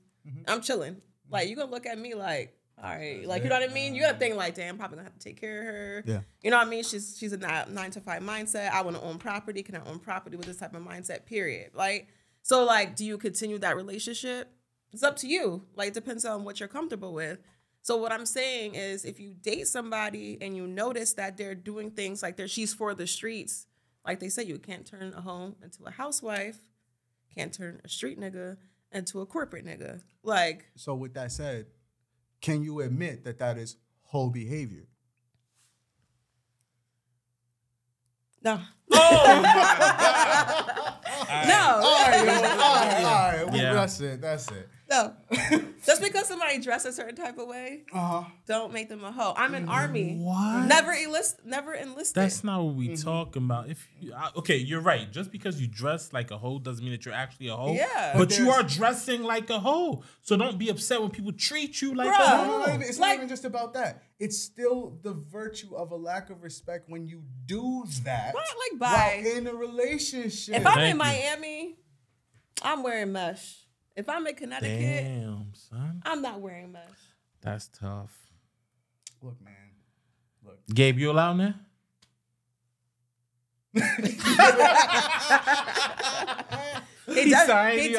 I'm chilling. Like you're going to look at me like, all right, like, you know what I mean? You got to think like, damn, probably gonna have to take care of her. Yeah. You know what I mean? She's a 9 to 5 mindset. I want to own property. Can I own property with this type of mindset? Period. Like, so like, do you continue that relationship? It's up to you. Like, it depends on what you're comfortable with. So what I'm saying is if you date somebody and you notice that they're doing things like she's for the streets, like they say, you can't turn a home into a housewife, can't turn a street nigga into a corporate nigga. Like, So with that said, can you admit that that is whole behavior? no. Oh No. All right. Yeah. That's it. No. Just because somebody dressed a certain type of way, don't make them a hoe. I'm an army. What? Never enlisted. That's not what we talking about. Okay, you're right. Just because you dress like a hoe doesn't mean that you're actually a hoe. Yeah. But you are dressing like a hoe. So don't be upset when people treat you like a Bruh. hoe. No, it's not even just about that. It's still the virtue of a lack of respect when you do that Not like while bye. in a relationship. If I'm Thank in you. Miami, I'm wearing mesh. If I'm in Connecticut, Damn, son. I'm not wearing mesh. That's tough. Look, man. Gabe, you allowed now? He definitely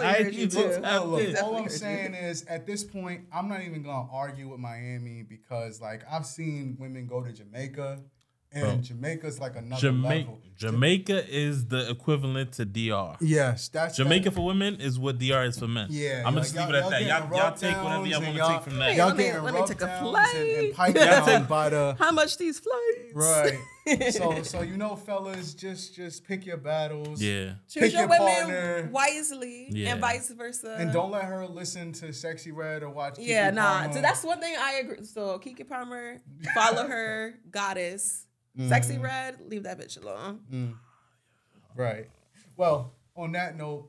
heard you too. All I'm saying is, at this point, I'm not even gonna argue with Miami because, like, I've seen women go to Jamaica, and Jamaica's like another level. Jamaica is the equivalent to DR. Yes, that's Jamaica for women is what DR is for men. Yeah, I'm gonna just leave it at that. Y'all take whatever y'all want to take from that. Y'all getting let me take a flight. and piped down by the how much these flights? right. So you know, fellas, just pick your battles. Yeah. Choose your your women partner. wisely and vice versa. And don't let her listen to Sexy Red or watch. Yeah, nah. So that's one thing I agree. So Keke Palmer, follow her, Goddess. Sexy Red, leave that bitch alone. Right. Well, on that note,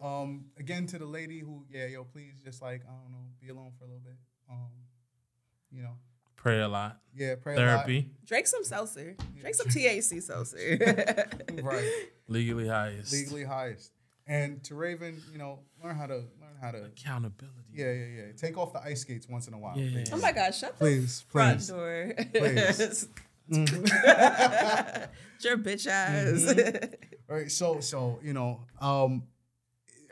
again to the lady who, please just like, I don't know, be alone for a little bit. You know. Pray a lot. Yeah, pray Therapy. a lot. Drink some seltzer. Drink some THC seltzer. Right. Legally highest. Legally highest. And to Rayven, you know, learn how to accountability. Yeah. Take off the ice skates once in a while. Yeah. Please. Oh my God, shut Please, the front please. door. Please. Your bitch ass. All right, so you know,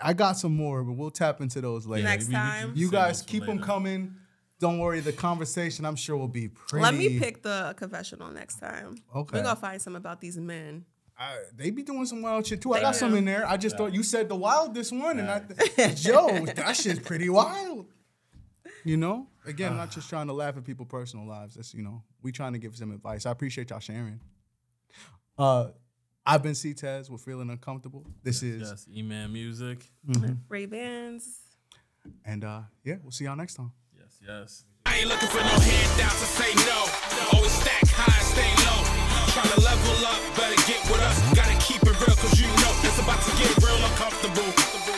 I got some more, but we'll tap into those later. Next time. You guys keep them coming. Don't worry, the conversation I'm sure will be pretty. Let me pick the confessional next time. Okay. We're gonna find some about these men. They be doing some wild shit too. I got do. some in there. I just thought you said the wildest one, and that shit's pretty wild. You know, again, I'm not just trying to laugh at people's personal lives. That's, you know, we trying to give some advice. I appreciate y'all sharing. I've been Ctez. We're feeling uncomfortable. This is Eman Music. Ray-Bans. And we'll see y'all next time. Yes. I ain't looking for no handouts to say no. Always stack high and stay low. Tryna level up, better get with us. Gotta keep it real, cause you know it's about to get real uncomfortable.